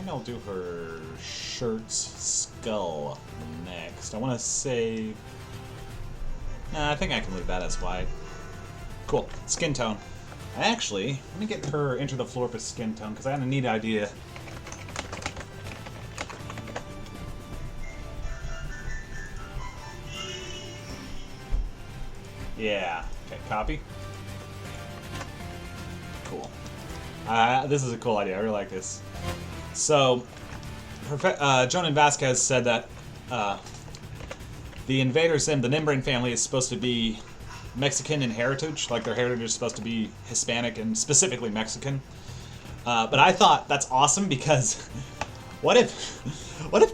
I'll do her shirt's skull next. I want to save... Nah, I think I can leave that as white. Cool. Skin tone. Actually, let me get her into the floor for skin tone, because I had a neat idea. Yeah. Okay, copy. Cool. This is a cool idea. I really like this. So, Jonan Vasquez said that the Invader Sim, the Nimbrain family, is supposed to be Mexican in heritage. Like, their heritage is supposed to be Hispanic and specifically Mexican. But I thought that's awesome because what if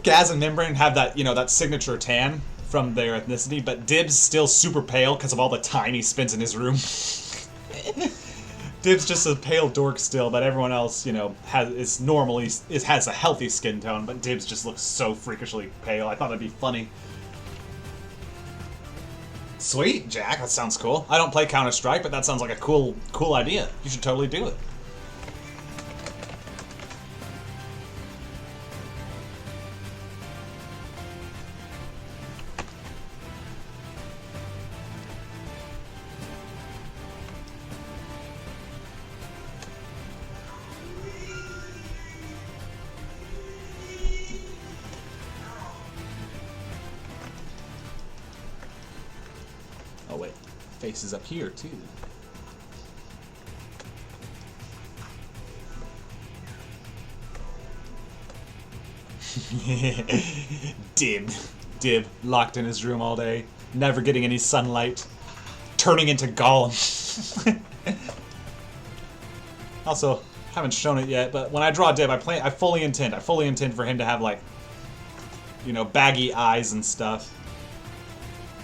Gaz and Nimbrain have that, you know, that signature tan from their ethnicity, but Dib's still super pale because of all the time he spends in his room. Dib's just a pale dork still, but everyone else, you know, has a healthy skin tone, but Dibs just looks so freakishly pale. I thought that'd be funny. Sweet, Jack. That sounds cool. I don't play Counter-Strike, but that sounds like a cool idea. You should totally do it. Oh wait, face is up here too. Dib, locked in his room all day, never getting any sunlight, turning into Gollum. Also, haven't shown it yet, but when I draw Dib, I fully intend for him to have, like, you know, baggy eyes and stuff.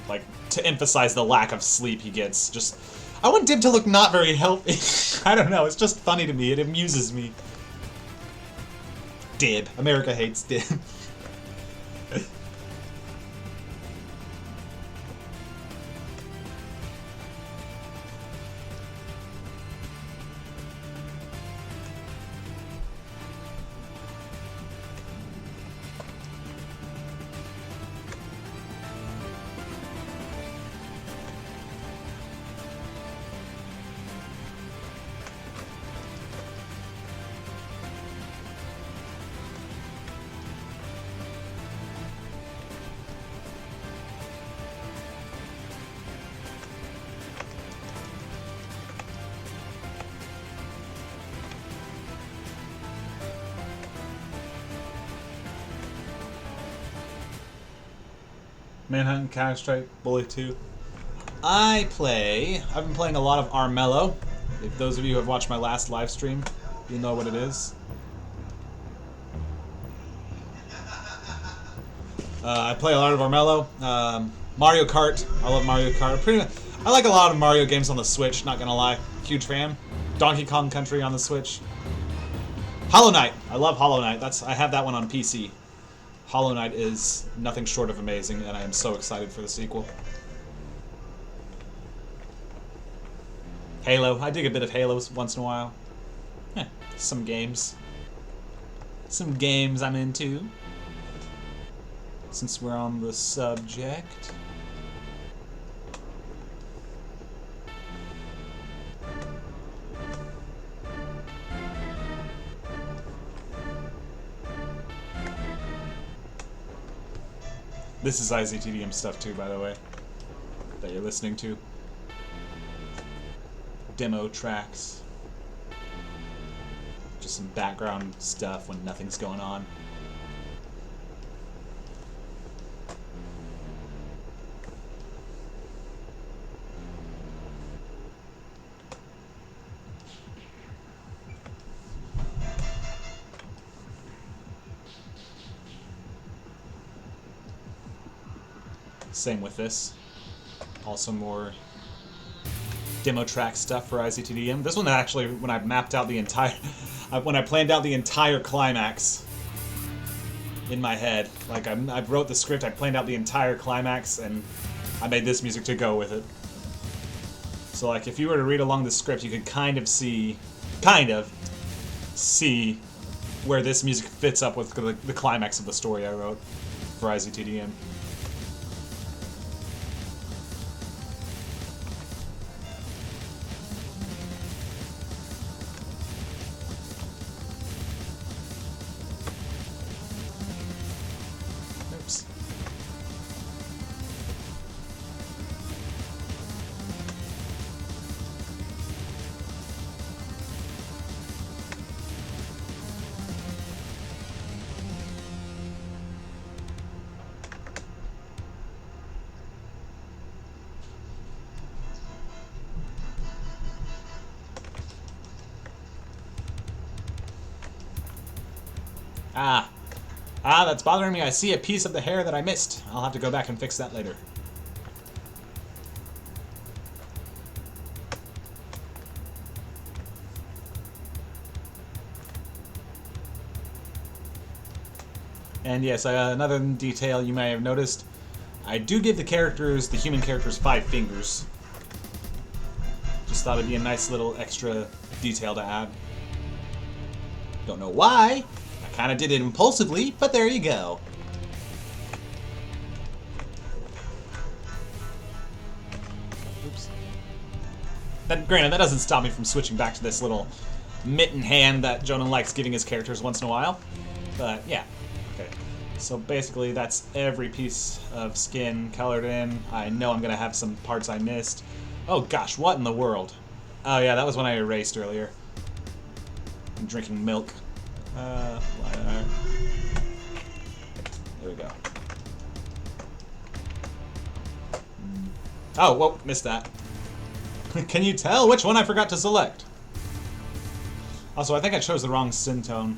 Like, to emphasize the lack of sleep he gets. Just, I want Dib to look not very healthy. I don't know, it's just funny to me. It amuses me. Dib. America hates Dib. Manhunt and Counter-Strike, Bully 2. I've been playing a lot of Armello. If those of you who have watched my last live stream, you'll know what it is. I play a lot of Armello. Mario Kart. I love Mario Kart. I like a lot of Mario games on the Switch, not gonna lie. Huge fan. Donkey Kong Country on the Switch. Hollow Knight. I love Hollow Knight. I have that one on PC. Hollow Knight is nothing short of amazing, and I am so excited for the sequel. Halo. I dig a bit of Halo once in a while. Some games. Some games I'm into. Since we're on the subject. This is IZTDM stuff too, by the way, that you're listening to. Demo tracks. Just some background stuff when nothing's going on. Same with this. Also more demo track stuff for IZTDM. This one actually, when I mapped out the entire, when I planned out the entire climax in my head, like I wrote the script, I planned out the entire climax, and I made this music to go with it. So like, if you were to read along the script, you could kind of see where this music fits up with the climax of the story I wrote for IZTDM. Ah. Ah, that's bothering me. I see a piece of the hair that I missed. I'll have to go back and fix that later. And yes, another detail you may have noticed, I do give the human characters 5 fingers. Just thought it'd be a nice little extra detail to add. Don't know why. I kind of did it impulsively, but there you go. Oops. Granted, that doesn't stop me from switching back to this little mitten hand that Jonan likes giving his characters once in a while. But yeah. Okay. So basically that's every piece of skin colored in. I know I'm going to have some parts I missed. Oh gosh, what in the world? Oh yeah, that was when I erased earlier. I'm drinking milk. There we go. Oh, whoa, missed that. Can you tell which one I forgot to select? Also, I think I chose the wrong skin tone.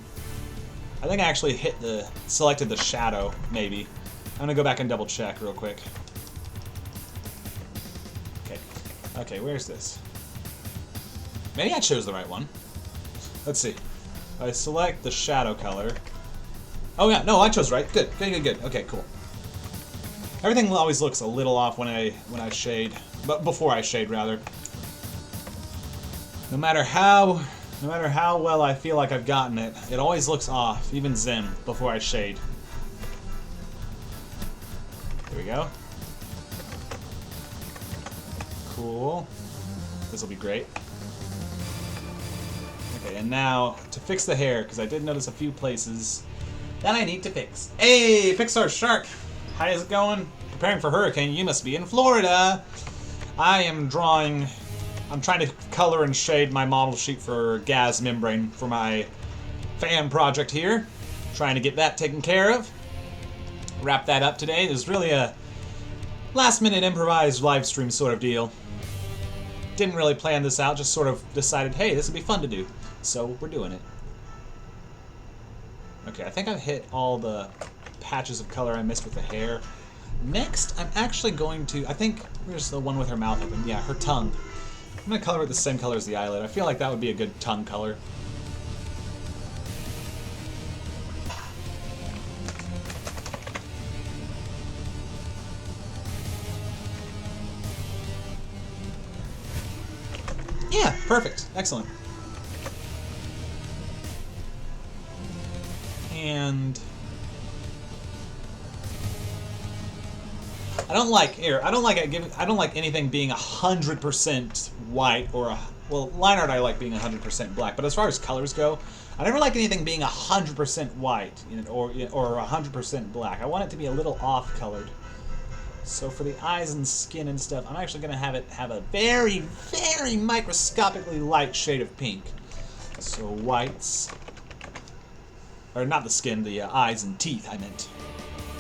I think I actually selected the shadow, maybe. I'm gonna go back and double check real quick. Okay. Okay, where's this? Maybe I chose the right one. Let's see. I select the shadow color. Oh yeah, no, I chose right. Good, good, good, good. Okay, cool. Everything always looks a little off when I shade, but before I shade rather. No matter how well I feel like I've gotten it, it always looks off, even Zim, before I shade. There we go. Cool. This will be great. Okay, and now to fix the hair, because I did notice a few places that I need to fix. Hey, Pixar Shark! How is it going? Preparing for hurricane, you must be in Florida! I'm trying to color and shade my model sheet for gas membrane for my fan project here. Trying to get that taken care of. Wrap that up today. It was really a last-minute improvised live stream sort of deal. Didn't really plan this out, just sort of decided, hey, this would be fun to do. So we're doing it. Okay, I think I've hit all the patches of color I missed with the hair. Next, I'm actually going to, I think, where's the one with her mouth open? Yeah, her tongue. I'm going to color it the same color as the eyelid. I feel like that would be a good tongue color. Yeah, perfect. Excellent. And I don't like anything being 100% white or well, line art I like being 100% black, but as far as colors go, I never like anything being 100% white or 100% black. I want it to be a little off colored. So for the eyes and skin and stuff, I'm actually going to have it have a very, very microscopically light shade of pink. So whites, or not the skin, the eyes and teeth, I meant.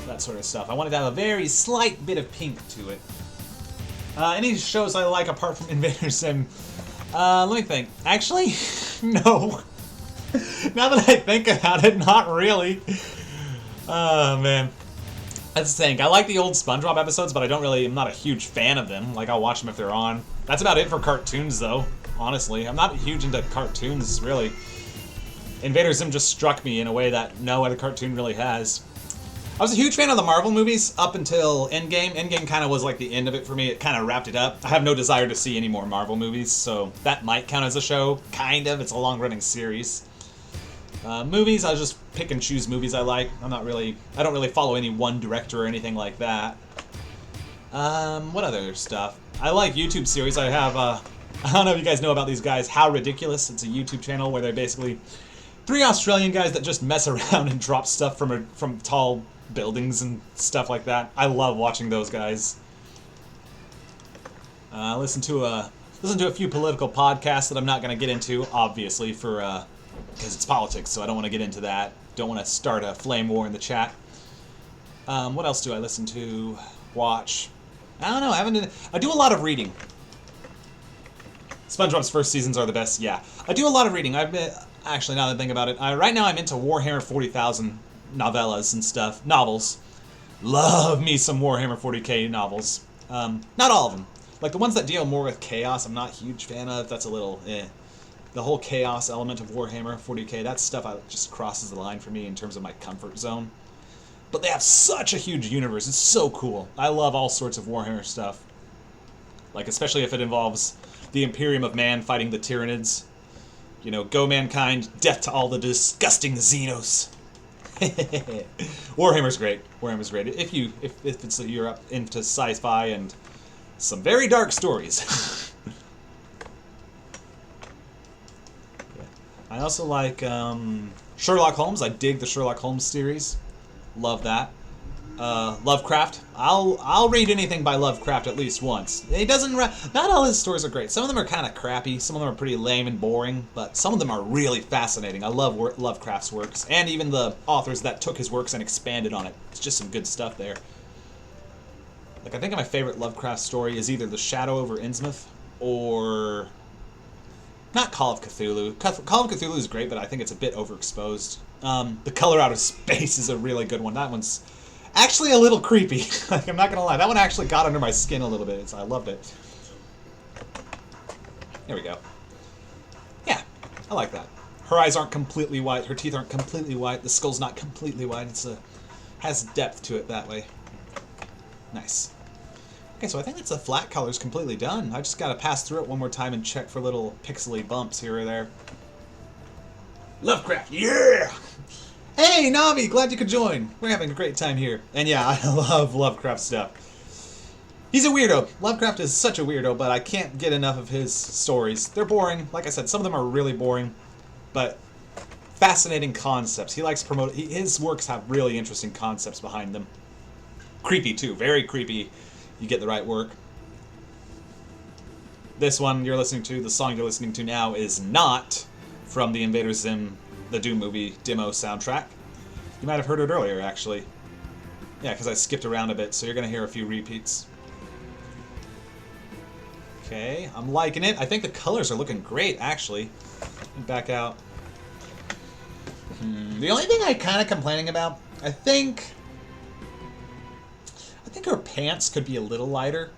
That sort of stuff. I wanted to have a very slight bit of pink to it. Any shows I like apart from Invader Sim? Let me think. Actually, no. Now that I think about it, not really. Oh, man. That's the thing. I like the old SpongeBob episodes, but I'm not a huge fan of them. Like, I'll watch them if they're on. That's about it for cartoons, though, honestly. I'm not huge into cartoons, really. Invader Zim just struck me in a way that no other cartoon really has. I was a huge fan of the Marvel movies up until Endgame. Endgame kind of was like the end of it for me. It kind of wrapped it up. I have no desire to see any more Marvel movies, so that might count as a show. Kind of. It's a long-running series. Movies, I just pick and choose movies I like. I don't really follow any one director or anything like that. What other stuff? I like YouTube series. I have, I don't know if you guys know about these guys, How Ridiculous. It's a YouTube channel where they're basically 3 Australian guys that just mess around and drop stuff from tall buildings and stuff like that. I love watching those guys. Listen to a few political podcasts that I'm not going to get into, obviously, because it's politics, so I don't want to get into that. Don't want to start a flame war in the chat. What else do I listen to? Watch? I don't know. I do a lot of reading. SpongeBob's first seasons are the best. Yeah, I do a lot of reading. Actually, now that I think about it, right now I'm into Warhammer 40,000 novellas and stuff. Novels. Love me some Warhammer 40k novels. Not all of them. Like the ones that deal more with chaos, I'm not a huge fan of. That's a little eh. The whole chaos element of Warhammer 40k, that stuff just crosses the line for me in terms of my comfort zone. But they have such a huge universe. It's so cool. I love all sorts of Warhammer stuff. Like, especially if it involves the Imperium of Man fighting the Tyranids. You know, go mankind, death to all the disgusting Xenos. Warhammer's great. Warhammer's great. If you're up into sci-fi and some very dark stories. Yeah. I also like Sherlock Holmes. I dig the Sherlock Holmes series. Love that. Lovecraft. I'll read anything by Lovecraft at least once. He doesn't. Not all his stories are great. Some of them are kind of crappy. Some of them are pretty lame and boring. But some of them are really fascinating. I love Lovecraft's works, and even the authors that took his works and expanded on it. It's just some good stuff there. Like, I think my favorite Lovecraft story is either The Shadow over Innsmouth or not Call of Cthulhu. Call of Cthulhu is great, but I think it's a bit overexposed. The Color Out of Space is a really good one. That one's actually a little creepy. Like, I'm not gonna lie, that one actually got under my skin a little bit. So I loved it. There we go. Yeah, I like that. Her eyes aren't completely white. Her teeth aren't completely white. The skull's not completely white. It's has depth to it that way. Nice. Okay, so I think that's the flat colors completely done. I just gotta pass through it one more time and check for little pixely bumps here or there. Lovecraft, yeah! Hey, Nami, glad you could join. We're having a great time here. And yeah, I love Lovecraft stuff. He's a weirdo. Lovecraft is such a weirdo, but I can't get enough of his stories. They're boring. Like I said, some of them are really boring, but fascinating concepts. He likes to promote. His works have really interesting concepts behind them. Creepy, too. Very creepy. You get the right work. This one you're listening to, the song you're listening to now, is not from the Invader Zim, the Doom movie demo soundtrack. You might have heard it earlier, actually. Yeah, because I skipped around a bit, so you're going to hear a few repeats. Okay, I'm liking it. I think the colors are looking great, actually. Back out. The only thing I'm kind of complaining about, I think her pants could be a little lighter,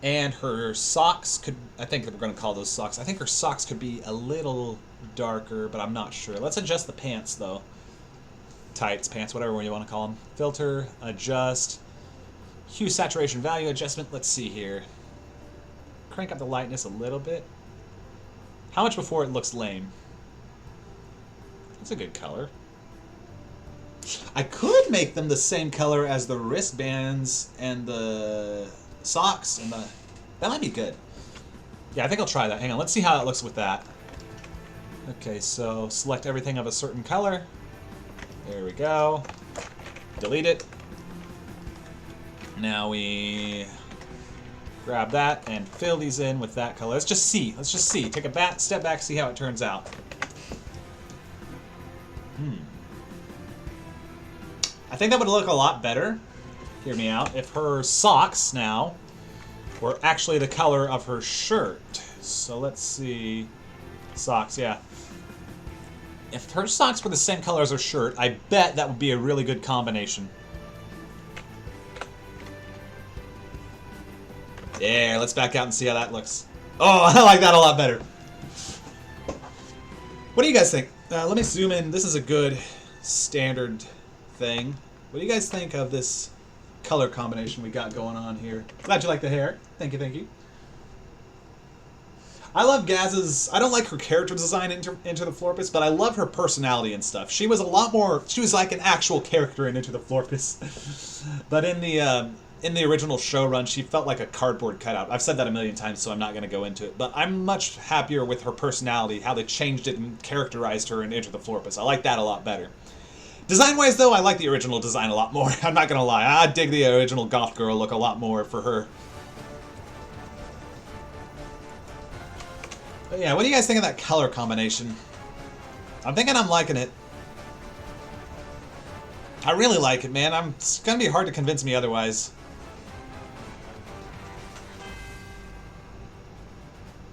and her socks could, I think we're going to call those socks, I think her socks could be a little darker, but I'm not sure. Let's adjust the pants, though. Tights, pants, whatever you want to call them. Filter, adjust, hue, saturation, value, adjustment. Let's see here. Crank up the lightness a little bit. How much before it looks lame? That's a good color. I could make them the same color as the wristbands and the socks and that might be good. Yeah, I think I'll try that. Hang on, let's see how it looks with that. Okay, so select everything of a certain color. There we go. Delete it. Now we grab that and fill these in with that color. Let's just see. Let's just see. Take a step back, see how it turns out. I think that would look a lot better, hear me out, if her socks now were actually the color of her shirt. So let's see. Socks, yeah. If her socks were the same color as her shirt, I bet that would be a really good combination. There, let's back out and see how that looks. Oh, I like that a lot better. What do you guys think? Let me zoom in. This is a good standard thing. What do you guys think of this color combination we got going on here? Glad you like the hair. Thank you, thank you. I love Gaz's. I don't like her character design into the Florpus, but I love her personality and stuff. She was a lot more. She was like an actual character in Into the Florpus, but in the original show run, she felt like a cardboard cutout. I've said that a million times, so I'm not going to go into it. But I'm much happier with her personality, how they changed it and characterized her in Into the Florpus. I like that a lot better. Design-wise, though, I like the original design a lot more. I'm not going to lie. I dig the original goth girl look a lot more for her. But yeah, what do you guys think of that color combination? I'm thinking I'm liking it. I really like it, man. It's going to be hard to convince me otherwise.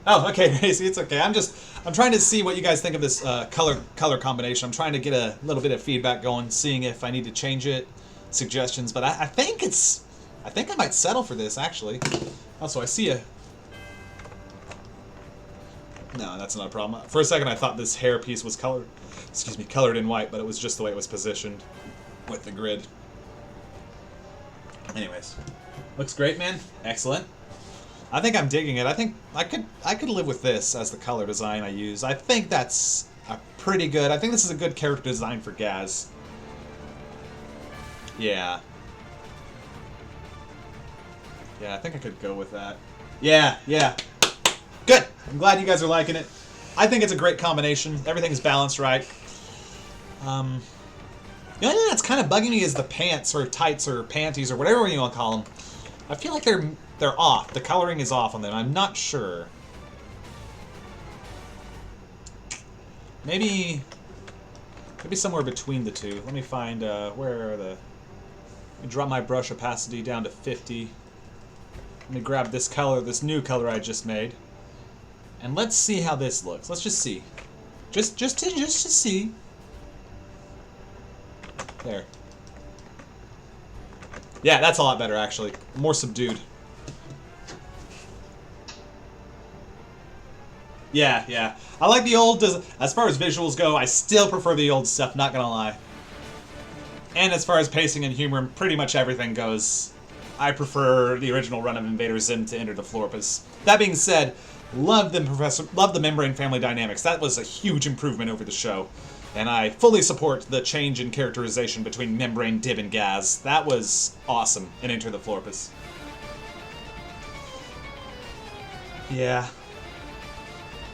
Oh, okay, Racy, it's okay. I'm trying to see what you guys think of this color combination. I'm trying to get a little bit of feedback going, seeing if I need to change it, suggestions. But I think I think I might settle for this actually. Also, I see a. No, that's not a problem. For a second, I thought this hair piece was colored. Excuse me, colored in white, but it was just the way it was positioned with the grid. Anyways, looks great, man. Excellent. I think I'm digging it. I think I could live with this as the color design I use. I think that's pretty good. I think this is a good character design for Gaz. Yeah. Yeah, I think I could go with that. Yeah, yeah. Good. I'm glad you guys are liking it. I think it's a great combination. Everything's balanced right. The only thing that's kind of bugging me is the pants or tights or panties or whatever you want to call them. I feel like they're off. The coloring is off on them. I'm not sure. Maybe somewhere between the two. Let me find where are the. Let me drop my brush opacity down to 50. Let me grab this color, this new color I just made, and let's see how this looks. Let's just see, just to see. There. Yeah, that's a lot better actually. More subdued. Yeah, yeah. I like the old. As far as visuals go, I still prefer the old stuff. Not gonna lie. And as far as pacing and humor and pretty much everything goes, I prefer the original run of Invader Zim to Enter the Florpus. That being said, love the Membrane family dynamics. That was a huge improvement over the show. And I fully support the change in characterization between Membrane, Dib, and Gaz. That was awesome in Enter the Florpus. Yeah.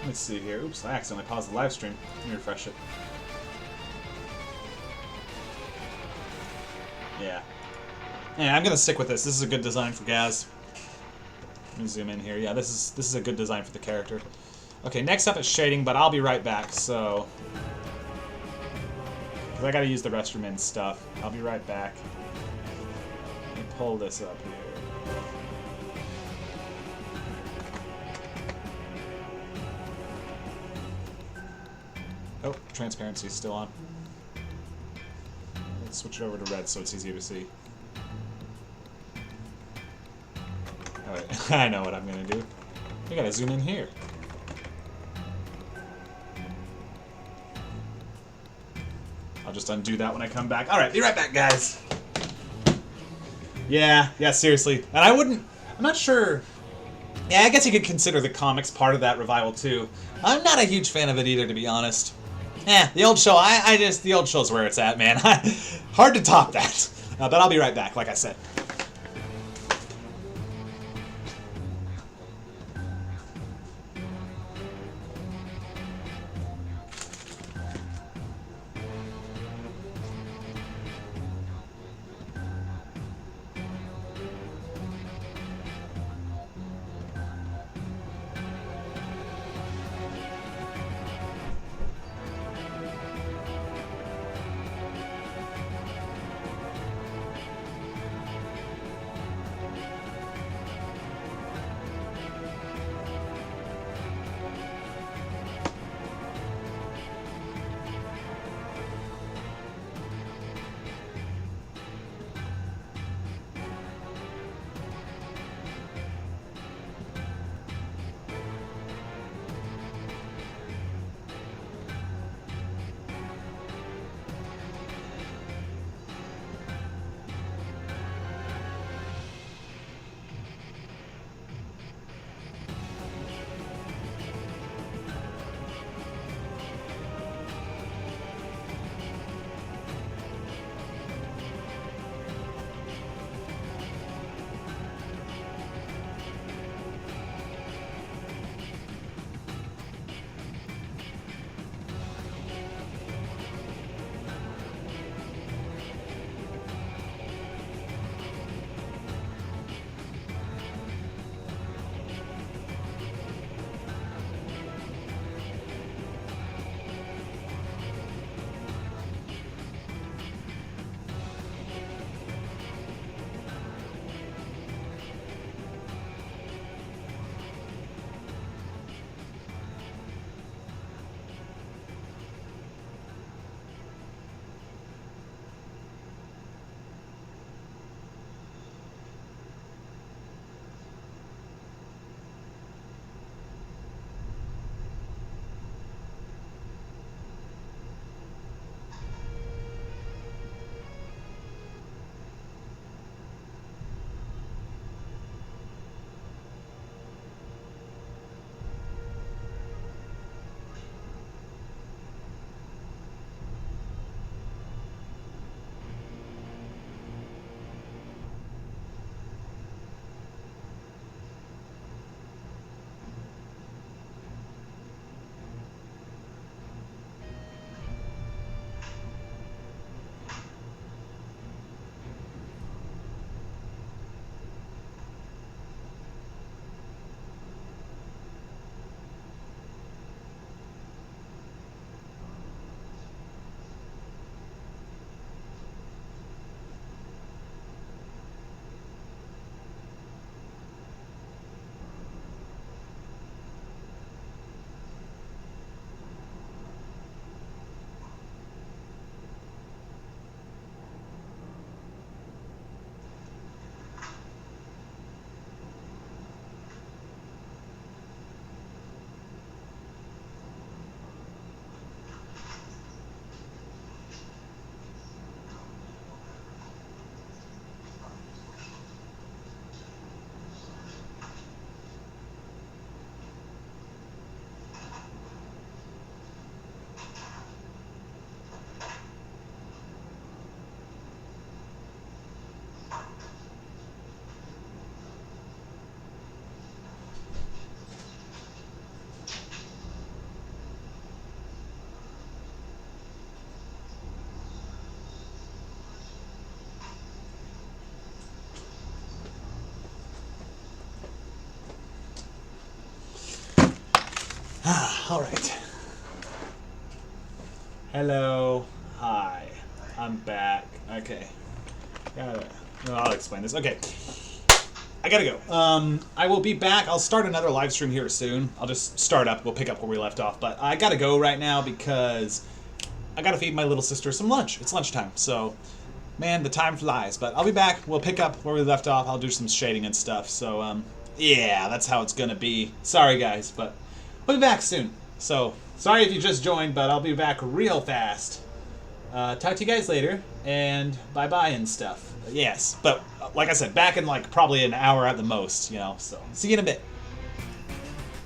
Let's see here. Oops, I accidentally paused the live stream. Let me refresh it. Yeah. Yeah, I'm gonna stick with this. This is a good design for Gaz. Let me zoom in here. Yeah, this is a good design for the character. Okay, next up is shading, but I'll be right back, so... because I gotta use the restroom and stuff. I'll be right back. Let me pull this up here. Oh, transparency's still on. Let's switch it over to red so it's easier to see. Alright, I know what I'm gonna do. I gotta zoom in here. I'll just undo that when I come back. Alright, be right back, guys. Yeah, seriously. And I'm not sure... yeah, I guess you could consider the comics part of that revival, too. I'm not a huge fan of it either, to be honest. The old show, the old show's where it's at, man. Hard to top that. But I'll be right back, like I said. All right. Hello. Hi. I'm back. Okay. No, I'll explain this. Okay. I gotta go. I will be back. I'll start another live stream here soon. I'll just start up. We'll pick up where we left off. But I gotta go right now because I gotta feed my little sister some lunch. It's lunchtime. So, man, the time flies. But I'll be back. We'll pick up where we left off. I'll do some shading and stuff. So, yeah, that's how it's gonna be. Sorry, guys, but we'll be back soon. So, sorry if you just joined, but I'll be back real fast. Talk to you guys later, and bye-bye and stuff. Yes, but like I said, back in like probably an hour at the most, you know, so see you in a bit.